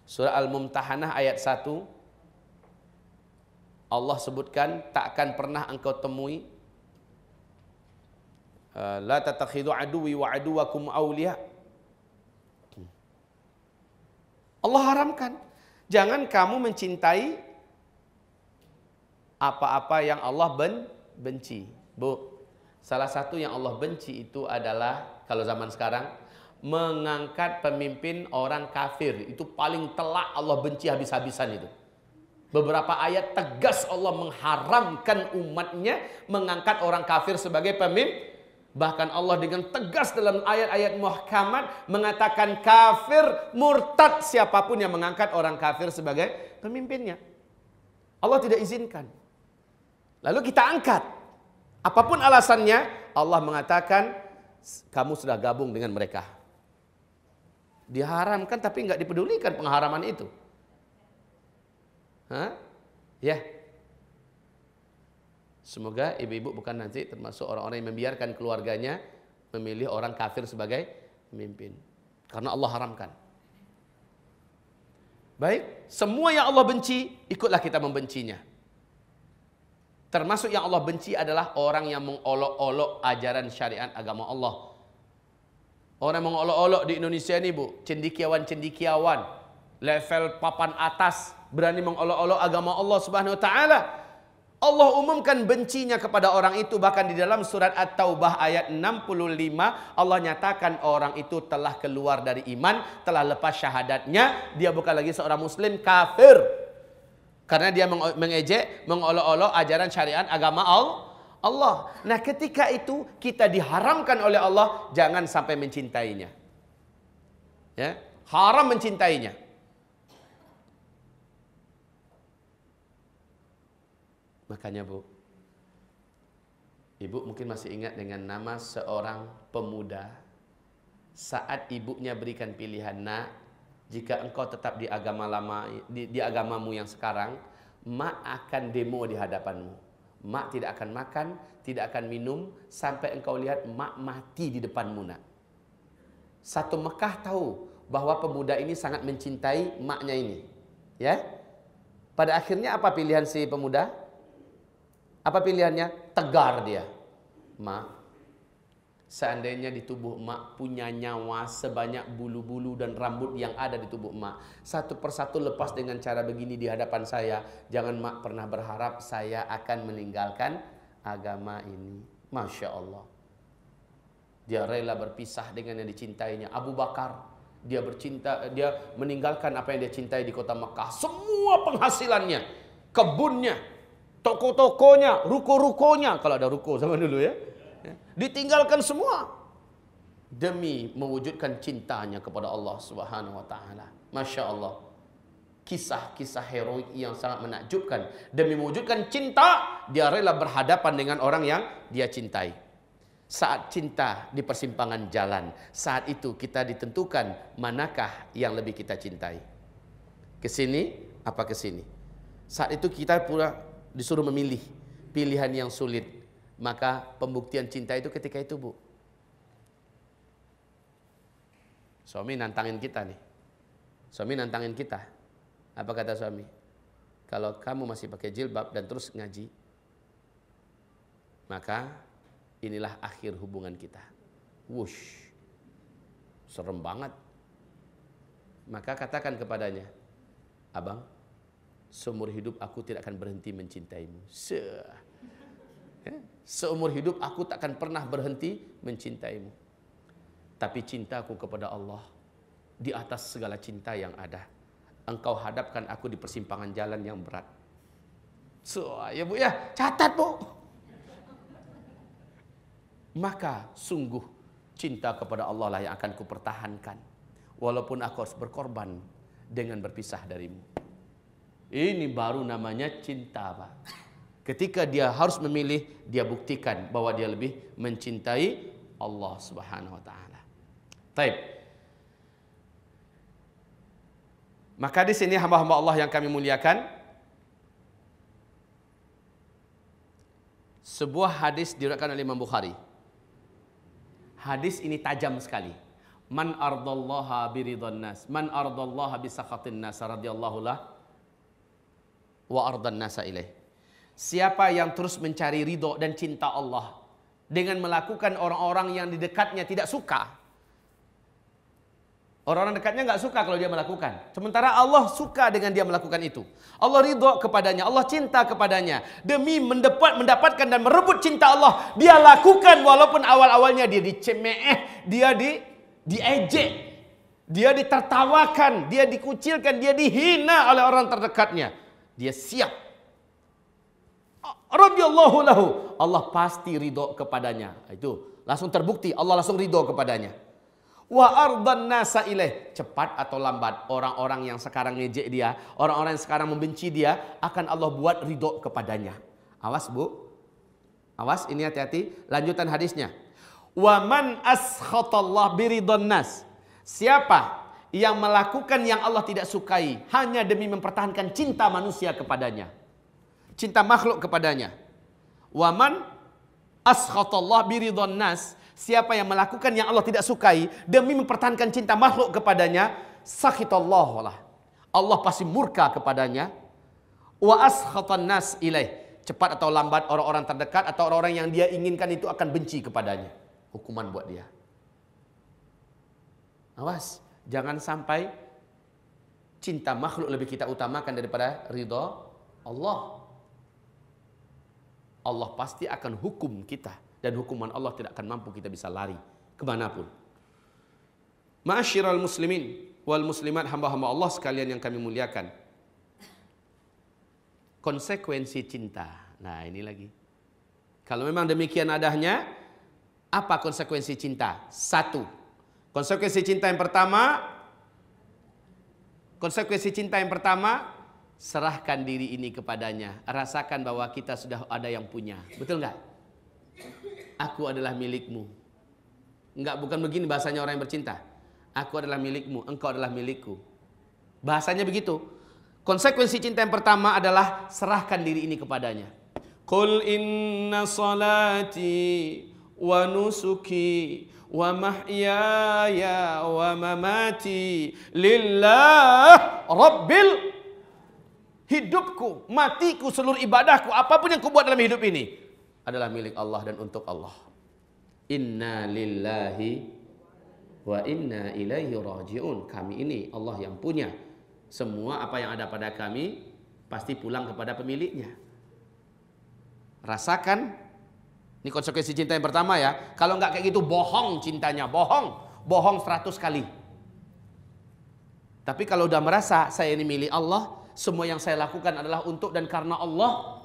Surah Al-Mumtahanah ayat 1. Allah sebutkan, takkan pernah engkau temui la tatakhidu aduwi wa aduwakum awliya. Allah haramkan, jangan kamu mencintai apa-apa yang Allah benci. Bu, salah satu yang Allah benci itu adalah kalau zaman sekarang mengangkat pemimpin orang kafir. Itu paling telak, Allah benci habis-habisan itu. Beberapa ayat tegas Allah mengharamkan umatnya mengangkat orang kafir sebagai pemimpin. Bahkan Allah dengan tegas dalam ayat-ayat muhkamat mengatakan kafir, murtad siapapun yang mengangkat orang kafir sebagai pemimpinnya. Allah tidak izinkan. Lalu kita angkat. Apapun alasannya, Allah mengatakan kamu sudah gabung dengan mereka. Diharamkan tapi nggak dipedulikan pengharaman itu. Hah? Ya. Semoga ibu-ibu bukan nanti termasuk orang-orang yang membiarkan keluarganya memilih orang kafir sebagai pemimpin. Karena Allah haramkan. Baik, semua yang Allah benci, ikutlah kita membencinya. Termasuk yang Allah benci adalah orang yang mengolok-olok ajaran syariat agama Allah. Orang mengolok-olok di Indonesia ini, Bu, cendikiawan-cendikiawan, level papan atas, berani mengolok-olok agama Allah Subhanahu wa taala. Allah umumkan bencinya kepada orang itu, bahkan di dalam surat At-Taubah ayat 65 Allah nyatakan orang itu telah keluar dari iman, telah lepas syahadatnya, dia bukan lagi seorang muslim, kafir. Karena dia mengejek, mengolok-olok ajaran syariat agama Allah. Nah, ketika itu kita diharamkan oleh Allah jangan sampai mencintainya. Ya, haram mencintainya. Makanya, Bu, ibu mungkin masih ingat dengan nama seorang pemuda saat ibunya berikan pilihan, nak, jika engkau tetap di agama lama, di agamamu yang sekarang, mak akan demo di hadapanmu. Mak tidak akan makan, tidak akan minum sampai engkau lihat mak mati di depanmu, nak. Satu Mekah tahu bahwa pemuda ini sangat mencintai maknya ini. Ya. Pada akhirnya apa pilihan si pemuda? Apa pilihannya? Tegar dia. Mak, seandainya di tubuh emak punya nyawa sebanyak bulu-bulu dan rambut yang ada di tubuh emak, satu persatu lepas dengan cara begini di hadapan saya, jangan mak pernah berharap saya akan meninggalkan agama ini. Masya Allah. Dia rela berpisah dengan yang dicintainya. Abu Bakar, dia meninggalkan apa yang dia cintai di kota Mekah. Semua penghasilannya, kebunnya, toko-tokonya, ruko-rukonya, kalau ada ruko zaman dulu ya. Ditinggalkan semua demi mewujudkan cintanya kepada Allah Subhanahu wa taala. Masya Allah. Kisah-kisah heroik yang sangat menakjubkan. Demi mewujudkan cinta, dia rela berhadapan dengan orang yang dia cintai. Saat cinta di persimpangan jalan, saat itu kita ditentukan manakah yang lebih kita cintai. Ke sini apa ke sini? Saat itu kita pula disuruh memilih pilihan yang sulit. Maka pembuktian cinta itu ketika itu, Bu. Suami nantangin kita nih. Suami nantangin kita. Apa kata suami? Kalau kamu masih pakai jilbab dan terus ngaji, maka inilah akhir hubungan kita. Wush, serem banget. Maka katakan kepadanya, abang, seumur hidup aku tidak akan berhenti mencintaimu. Seumur hidup aku tak akan pernah berhenti mencintaimu. Tapi cintaku kepada Allah di atas segala cinta yang ada. Engkau hadapkan aku di persimpangan jalan yang berat. Ya bu ya, catat bu. Maka sungguh cinta kepada Allah lah yang akan kupertahankan. Walaupun aku harus berkorban dengan berpisah darimu. Ini baru namanya cinta, Pak. Ketika dia harus memilih, dia buktikan bahwa dia lebih mencintai Allah Subhanahu wa taala. Baik. Maka di sini hamba-hamba Allah yang kami muliakan, sebuah hadis diriwayatkan oleh Imam Bukhari. Hadis ini tajam sekali. Man ardallaha biridhan nas, man ardallaha bisakhatin nas radhiyallahu lah wa ardan nasa ilaih. Siapa yang terus mencari ridho dan cinta Allah dengan melakukan orang-orang yang di dekatnya tidak suka. Orang-orang dekatnya nggak suka kalau dia melakukan. Sementara Allah suka dengan dia melakukan itu. Allah ridho kepadanya, Allah cinta kepadanya. Demi mendapatkan dan merebut cinta Allah, dia lakukan walaupun awal-awalnya dia dicemeh, dia diejek, dia ditertawakan, dia dikucilkan, dia dihina oleh orang terdekatnya. Dia siap. Radhiyallahu lahu, Allah pasti ridho kepadanya. Itu langsung terbukti, Allah langsung ridho kepadanya. Wa ardan nasa ilaih, cepat atau lambat orang-orang yang sekarang ngejek dia, orang-orang yang sekarang membenci dia, akan Allah buat ridho kepadanya. Awas bu, awas, ini hati-hati. Lanjutan hadisnya. Wa man askhatallah biridhan nas, siapa yang melakukan yang Allah tidak sukai hanya demi mempertahankan cinta manusia kepadanya, cinta makhluk kepadanya. Wa man askhatallah biridhan nas, siapa yang melakukan yang Allah tidak sukai demi mempertahankan cinta makhluk kepadanya, sakhitallahu lah, Allah pasti murka kepadanya. Wa askhatan nas ilaih, cepat atau lambat orang-orang terdekat atau orang-orang yang dia inginkan itu akan benci kepadanya. Hukuman buat dia. Awas, jangan sampai cinta makhluk lebih kita utamakan daripada ridha Allah. Allah pasti akan hukum kita. Dan hukuman Allah tidak akan mampu kita bisa lari kemanapun. Ma'asyiral muslimin wal muslimat, hamba-hamba Allah sekalian yang kami muliakan. Konsekuensi cinta. Nah ini lagi. Kalau memang demikian adanya, apa konsekuensi cinta? Satu, konsekuensi cinta yang pertama, serahkan diri ini kepadanya. Rasakan bahwa kita sudah ada yang punya. Betul nggak? Aku adalah milikmu. Enggak, bukan begini bahasanya orang yang bercinta. Aku adalah milikmu, engkau adalah milikku. Bahasanya begitu. Konsekuensi cinta yang pertama adalah serahkan diri ini kepadanya. Qul inna salati wa nusuki wa mahyaya wa mamati lillah rabbil. Hidupku, matiku, seluruh ibadahku, apapun yang kubuat dalam hidup ini adalah milik Allah dan untuk Allah. Inna lillahi wa inna ilaihi raji'un. Kami ini Allah yang punya. Semua apa yang ada pada kami pasti pulang kepada pemiliknya. Rasakan. Ini konsekuensi cinta yang pertama ya. Kalau nggak kayak gitu bohong cintanya, bohong. Bohong 100 kali. Tapi kalau udah merasa saya ini milik Allah, semua yang saya lakukan adalah untuk dan karena Allah,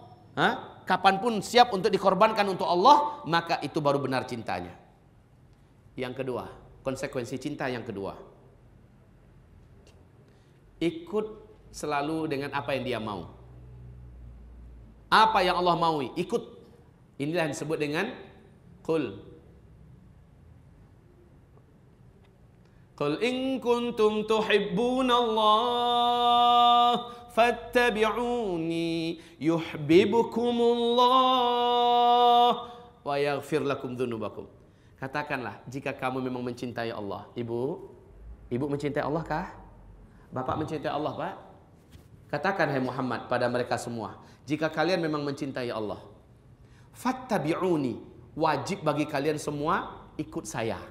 kapanpun siap untuk dikorbankan untuk Allah, maka itu baru benar cintanya. Yang kedua, konsekuensi cinta yang kedua, ikut selalu dengan apa yang dia mau. Apa yang Allah maui, ikut. Inilah yang disebut dengan qul. Qul in kuntum tuhibbunallah fattabi'uni yuhibbukumullah wa yaghfir lakum dzunubakum. Katakanlah, jika kamu memang mencintai Allah. Ibu mencintai Allah kah? Bapak mencintai Allah, Pak? Katakan hai Muhammad pada mereka semua, jika kalian memang mencintai Allah, fattabi'uni, wajib bagi kalian semua ikut saya.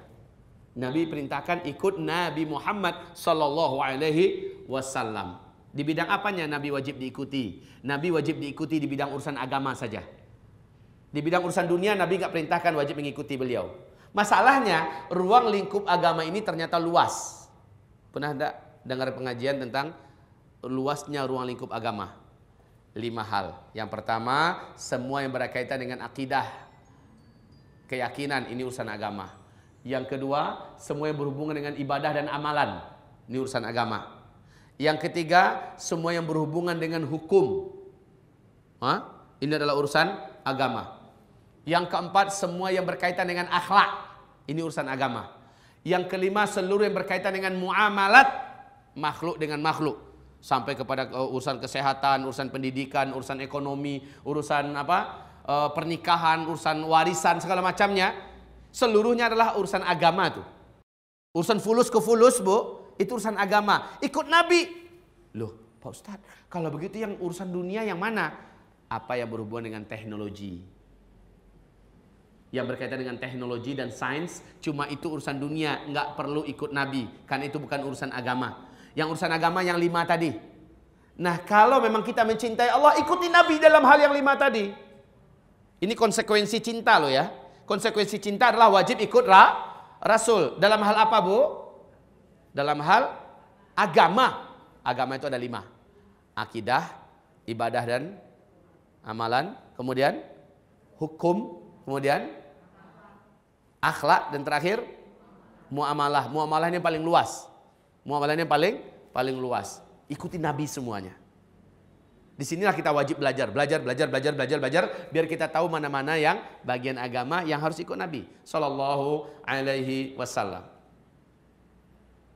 Nabi perintahkan ikut Nabi Muhammad sallallahu alaihi wasallam. Di bidang apanya Nabi wajib diikuti? Nabi wajib diikuti di bidang urusan agama saja. Di bidang urusan dunia Nabi nggak perintahkan wajib mengikuti beliau. Masalahnya ruang lingkup agama ini ternyata luas. Pernah enggak dengar pengajian tentang luasnya ruang lingkup agama? 5 hal. Yang pertama, semua yang berkaitan dengan akidah, keyakinan, ini urusan agama. Yang kedua, semua yang berhubungan dengan ibadah dan amalan, ini urusan agama. Yang ketiga, semua yang berhubungan dengan hukum, ini adalah urusan agama. Yang keempat, semua yang berkaitan dengan akhlak, ini urusan agama. Yang kelima, seluruh yang berkaitan dengan muamalat makhluk dengan makhluk, sampai kepada urusan kesehatan, urusan pendidikan, urusan ekonomi, urusan pernikahan, urusan warisan, segala macamnya. Seluruhnya adalah urusan agama tuh. Urusan fulus ke fulus, Bu, itu urusan agama. Ikut Nabi. Loh, Pak Ustadz, kalau begitu yang urusan dunia yang mana? Apa yang berhubungan dengan teknologi? Yang berkaitan dengan teknologi dan sains, cuma itu urusan dunia, nggak perlu ikut Nabi, karena itu bukan urusan agama. Yang urusan agama yang 5 tadi. Nah, kalau memang kita mencintai Allah, ikuti Nabi dalam hal yang 5 tadi. Ini konsekuensi cinta loh ya. Konsekuensi cinta adalah wajib ikut Rasul. Dalam hal apa, Bu? Dalam hal agama. Agama itu ada 5. Akidah, ibadah dan amalan. Kemudian hukum. Kemudian akhlak. Dan terakhir muamalah. Muamalah ini paling luas. Muamalahnya paling luas. Ikuti Nabi semuanya. Disinilah kita wajib belajar, biar kita tahu mana-mana yang bagian agama yang harus ikut Nabi sallallahu alaihi wasallam.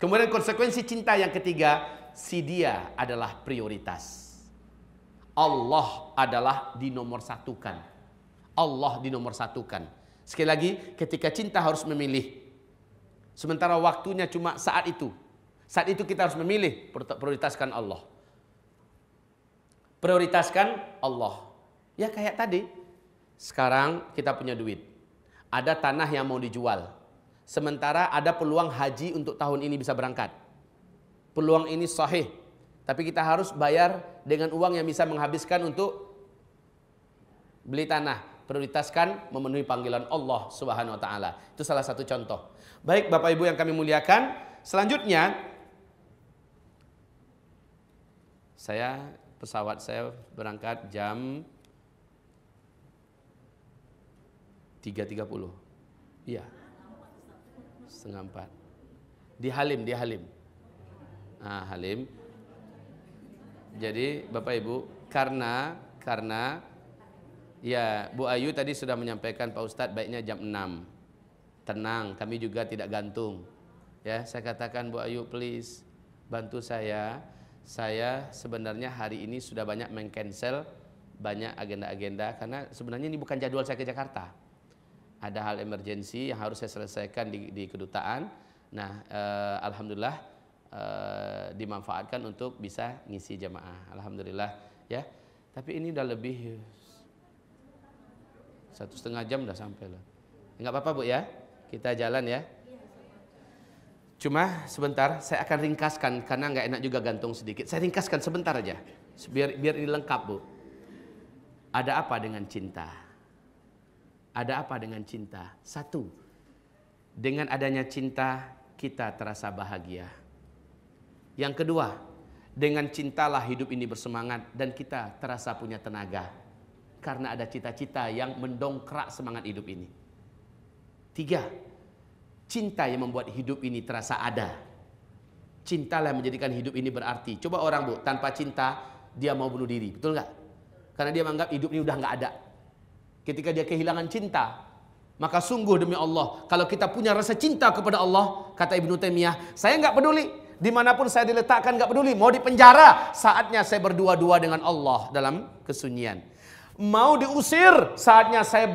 Kemudian konsekuensi cinta yang ketiga, si dia adalah prioritas. Allah adalah dinomorsatukan. Allah dinomorsatukan. Sekali lagi, ketika cinta harus memilih. Sementara waktunya cuma saat itu. Saat itu kita harus memilih, prioritaskan Allah. Prioritaskan Allah. Ya kayak tadi. Sekarang kita punya duit. Ada tanah yang mau dijual. Sementara ada peluang haji untuk tahun ini bisa berangkat. Peluang ini sahih. Tapi kita harus bayar dengan uang yang bisa menghabiskan untuk beli tanah. Prioritaskan memenuhi panggilan Allah Subhanahu wa taala. Itu salah satu contoh. Baik Bapak Ibu yang kami muliakan, selanjutnya pesawat saya berangkat jam 3.30. Iya. 3:30. Di Halim. Halim. Jadi Bapak Ibu, karena ya Bu Ayu tadi sudah menyampaikan Pak Ustadz baiknya jam 6. Tenang, kami juga tidak gantung. Ya, saya katakan Bu Ayu please bantu saya. Saya sebenarnya hari ini sudah banyak meng-cancel banyak agenda-agenda karena sebenarnya ini bukan jadwal saya ke Jakarta. Ada hal emergensi yang harus saya selesaikan di kedutaan. Nah, alhamdulillah dimanfaatkan untuk bisa ngisi jamaah. Alhamdulillah ya. Tapi ini udah lebih 1,5 jam udah sampai loh. Enggak apa-apa Bu ya. Kita jalan ya. Cuma sebentar saya akan ringkaskan karena nggak enak juga gantung sedikit. Saya ringkaskan sebentar aja biar ini lengkap Bu. Ada apa dengan cinta? Ada apa dengan cinta? 1, dengan adanya cinta kita terasa bahagia. Yang kedua, dengan cintalah hidup ini bersemangat dan kita terasa punya tenaga karena ada cita-cita yang mendongkrak semangat hidup ini. 3, cinta yang membuat hidup ini terasa ada. Cintalah yang menjadikan hidup ini berarti. Coba orang Bu, tanpa cinta dia mau bunuh diri, betul nggak? Karena dia menganggap hidup ini udah nggak ada. Ketika dia kehilangan cinta, maka sungguh demi Allah, kalau kita punya rasa cinta kepada Allah, kata Ibnu Taimiyah, saya nggak peduli dimanapun saya diletakkan, nggak peduli mau di penjara, saatnya saya berdua-dua dengan Allah dalam kesunyian. Mau diusir, saatnya saya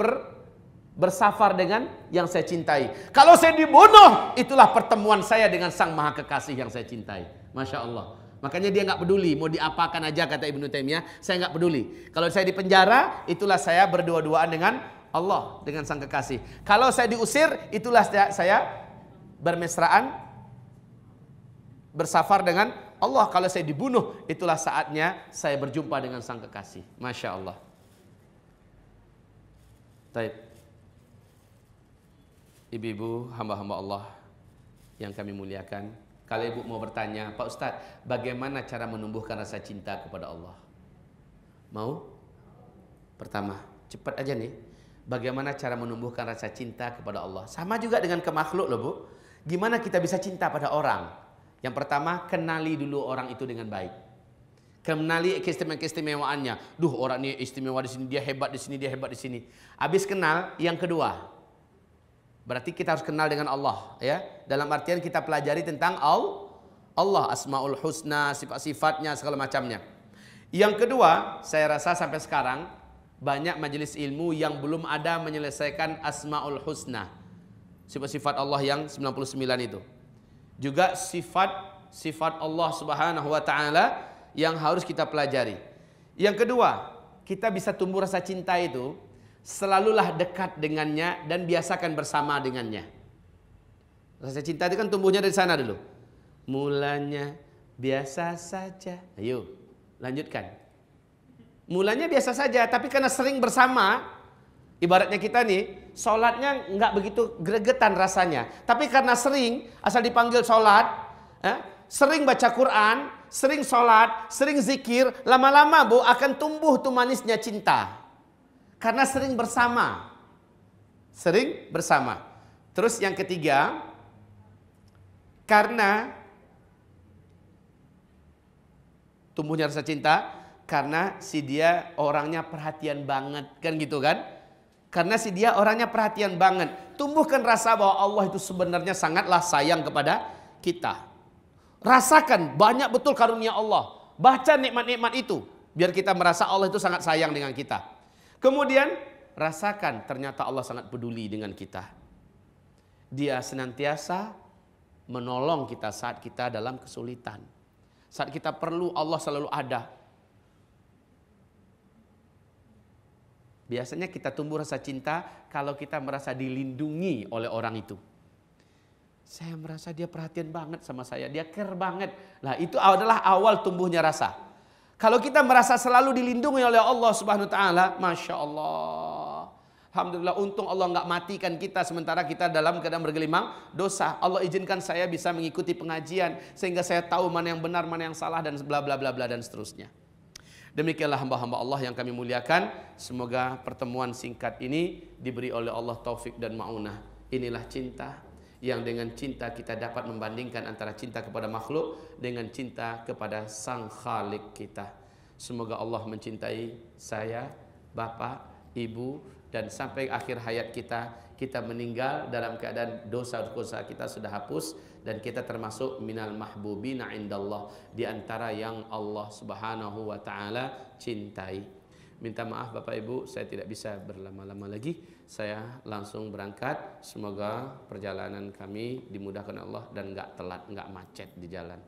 bersafar dengan yang saya cintai. Kalau saya dibunuh, itulah pertemuan saya dengan Sang Maha Kekasih yang saya cintai. Masya Allah. Makanya dia nggak peduli mau diapakan aja, kata Ibnu Taimiyah, saya nggak peduli. Kalau saya di penjara, itulah saya berdua-duaan dengan Allah, dengan sang kekasih. Kalau saya diusir, itulah saya bermesraan, bersafar dengan Allah. Kalau saya dibunuh, itulah saatnya saya berjumpa dengan sang kekasih. Masya Allah. Baik. Ibu-ibu, hamba-hamba Allah yang kami muliakan, kalau ibu mau bertanya, Pak Ustadz, bagaimana cara menumbuhkan rasa cinta kepada Allah? Mau? Pertama, cepat aja nih. Bagaimana cara menumbuhkan rasa cinta kepada Allah? Sama juga dengan ke makhluk loh Bu. Gimana kita bisa cinta pada orang? Yang pertama, kenali dulu orang itu dengan baik. Kenali keistimewaan-keistimewaannya. Duh, orang ini istimewa di sini, dia hebat di sini, dia hebat di sini. Habis kenal, yang kedua, berarti kita harus kenal dengan Allah, ya. Dalam artian kita pelajari tentang Allah, Asmaul Husna, sifat-sifatnya, segala macamnya. Yang kedua, saya rasa sampai sekarang banyak majelis ilmu yang belum ada menyelesaikan Asmaul Husna, sifat-sifat Allah yang 99 itu. Juga sifat Allah Subhanahu wa taala yang harus kita pelajari. Yang kedua, kita bisa tumbuh rasa cinta itu, selalulah dekat dengannya dan biasakan bersama dengannya. Rasa cinta itu kan tumbuhnya dari sana dulu. Mulanya biasa saja. Ayo, lanjutkan. Mulanya biasa saja, tapi karena sering bersama, ibaratnya kita nih, sholatnya nggak begitu gregetan rasanya. Tapi karena sering, asal dipanggil sholat, sering baca Quran, sering sholat, sering zikir, lama-lama Bu akan tumbuh tuh manisnya cinta. Karena sering bersama. Sering bersama. Terus yang ketiga, karena tumbuhnya rasa cinta, karena si dia orangnya perhatian banget, kan gitu kan? Karena si dia orangnya perhatian banget. Tumbuhkan rasa bahwa Allah itu sebenarnya sangatlah sayang kepada kita. Rasakan banyak betul karunia Allah. Baca nikmat-nikmat itu, biar kita merasa Allah itu sangat sayang dengan kita. Kemudian rasakan ternyata Allah sangat peduli dengan kita. Dia senantiasa menolong kita saat kita dalam kesulitan. Saat kita perlu, Allah selalu ada. Biasanya kita tumbuh rasa cinta kalau kita merasa dilindungi oleh orang itu. Saya merasa dia perhatian banget sama saya, dia care banget. Nah, itu adalah awal tumbuhnya rasa. Kalau kita merasa selalu dilindungi oleh Allah Subhanahu wa taala, Masya Allah. Alhamdulillah, untung Allah nggak matikan kita sementara kita dalam keadaan bergelimang dosa. Allah izinkan saya bisa mengikuti pengajian sehingga saya tahu mana yang benar, mana yang salah, dan bla bla bla bla dan seterusnya. Demikianlah hamba-hamba Allah yang kami muliakan. Semoga pertemuan singkat ini diberi oleh Allah taufik dan ma'unah. Inilah cinta yang dengan cinta kita dapat membandingkan antara cinta kepada makhluk dengan cinta kepada Sang Khalik kita. Semoga Allah mencintai saya, Bapak, Ibu, dan sampai akhir hayat kita meninggal dalam keadaan dosa-dosa kita sudah hapus dan kita termasuk minal mahbubina indallah, di antara yang Allah Subhanahu wa taala cintai. Minta maaf Bapak Ibu, saya tidak bisa berlama-lama lagi. Saya langsung berangkat. Semoga perjalanan kami dimudahkan Allah dan enggak telat, enggak macet di jalan.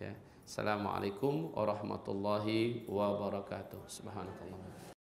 Ya. Assalamualaikum warahmatullahi wabarakatuh. Subhanallah.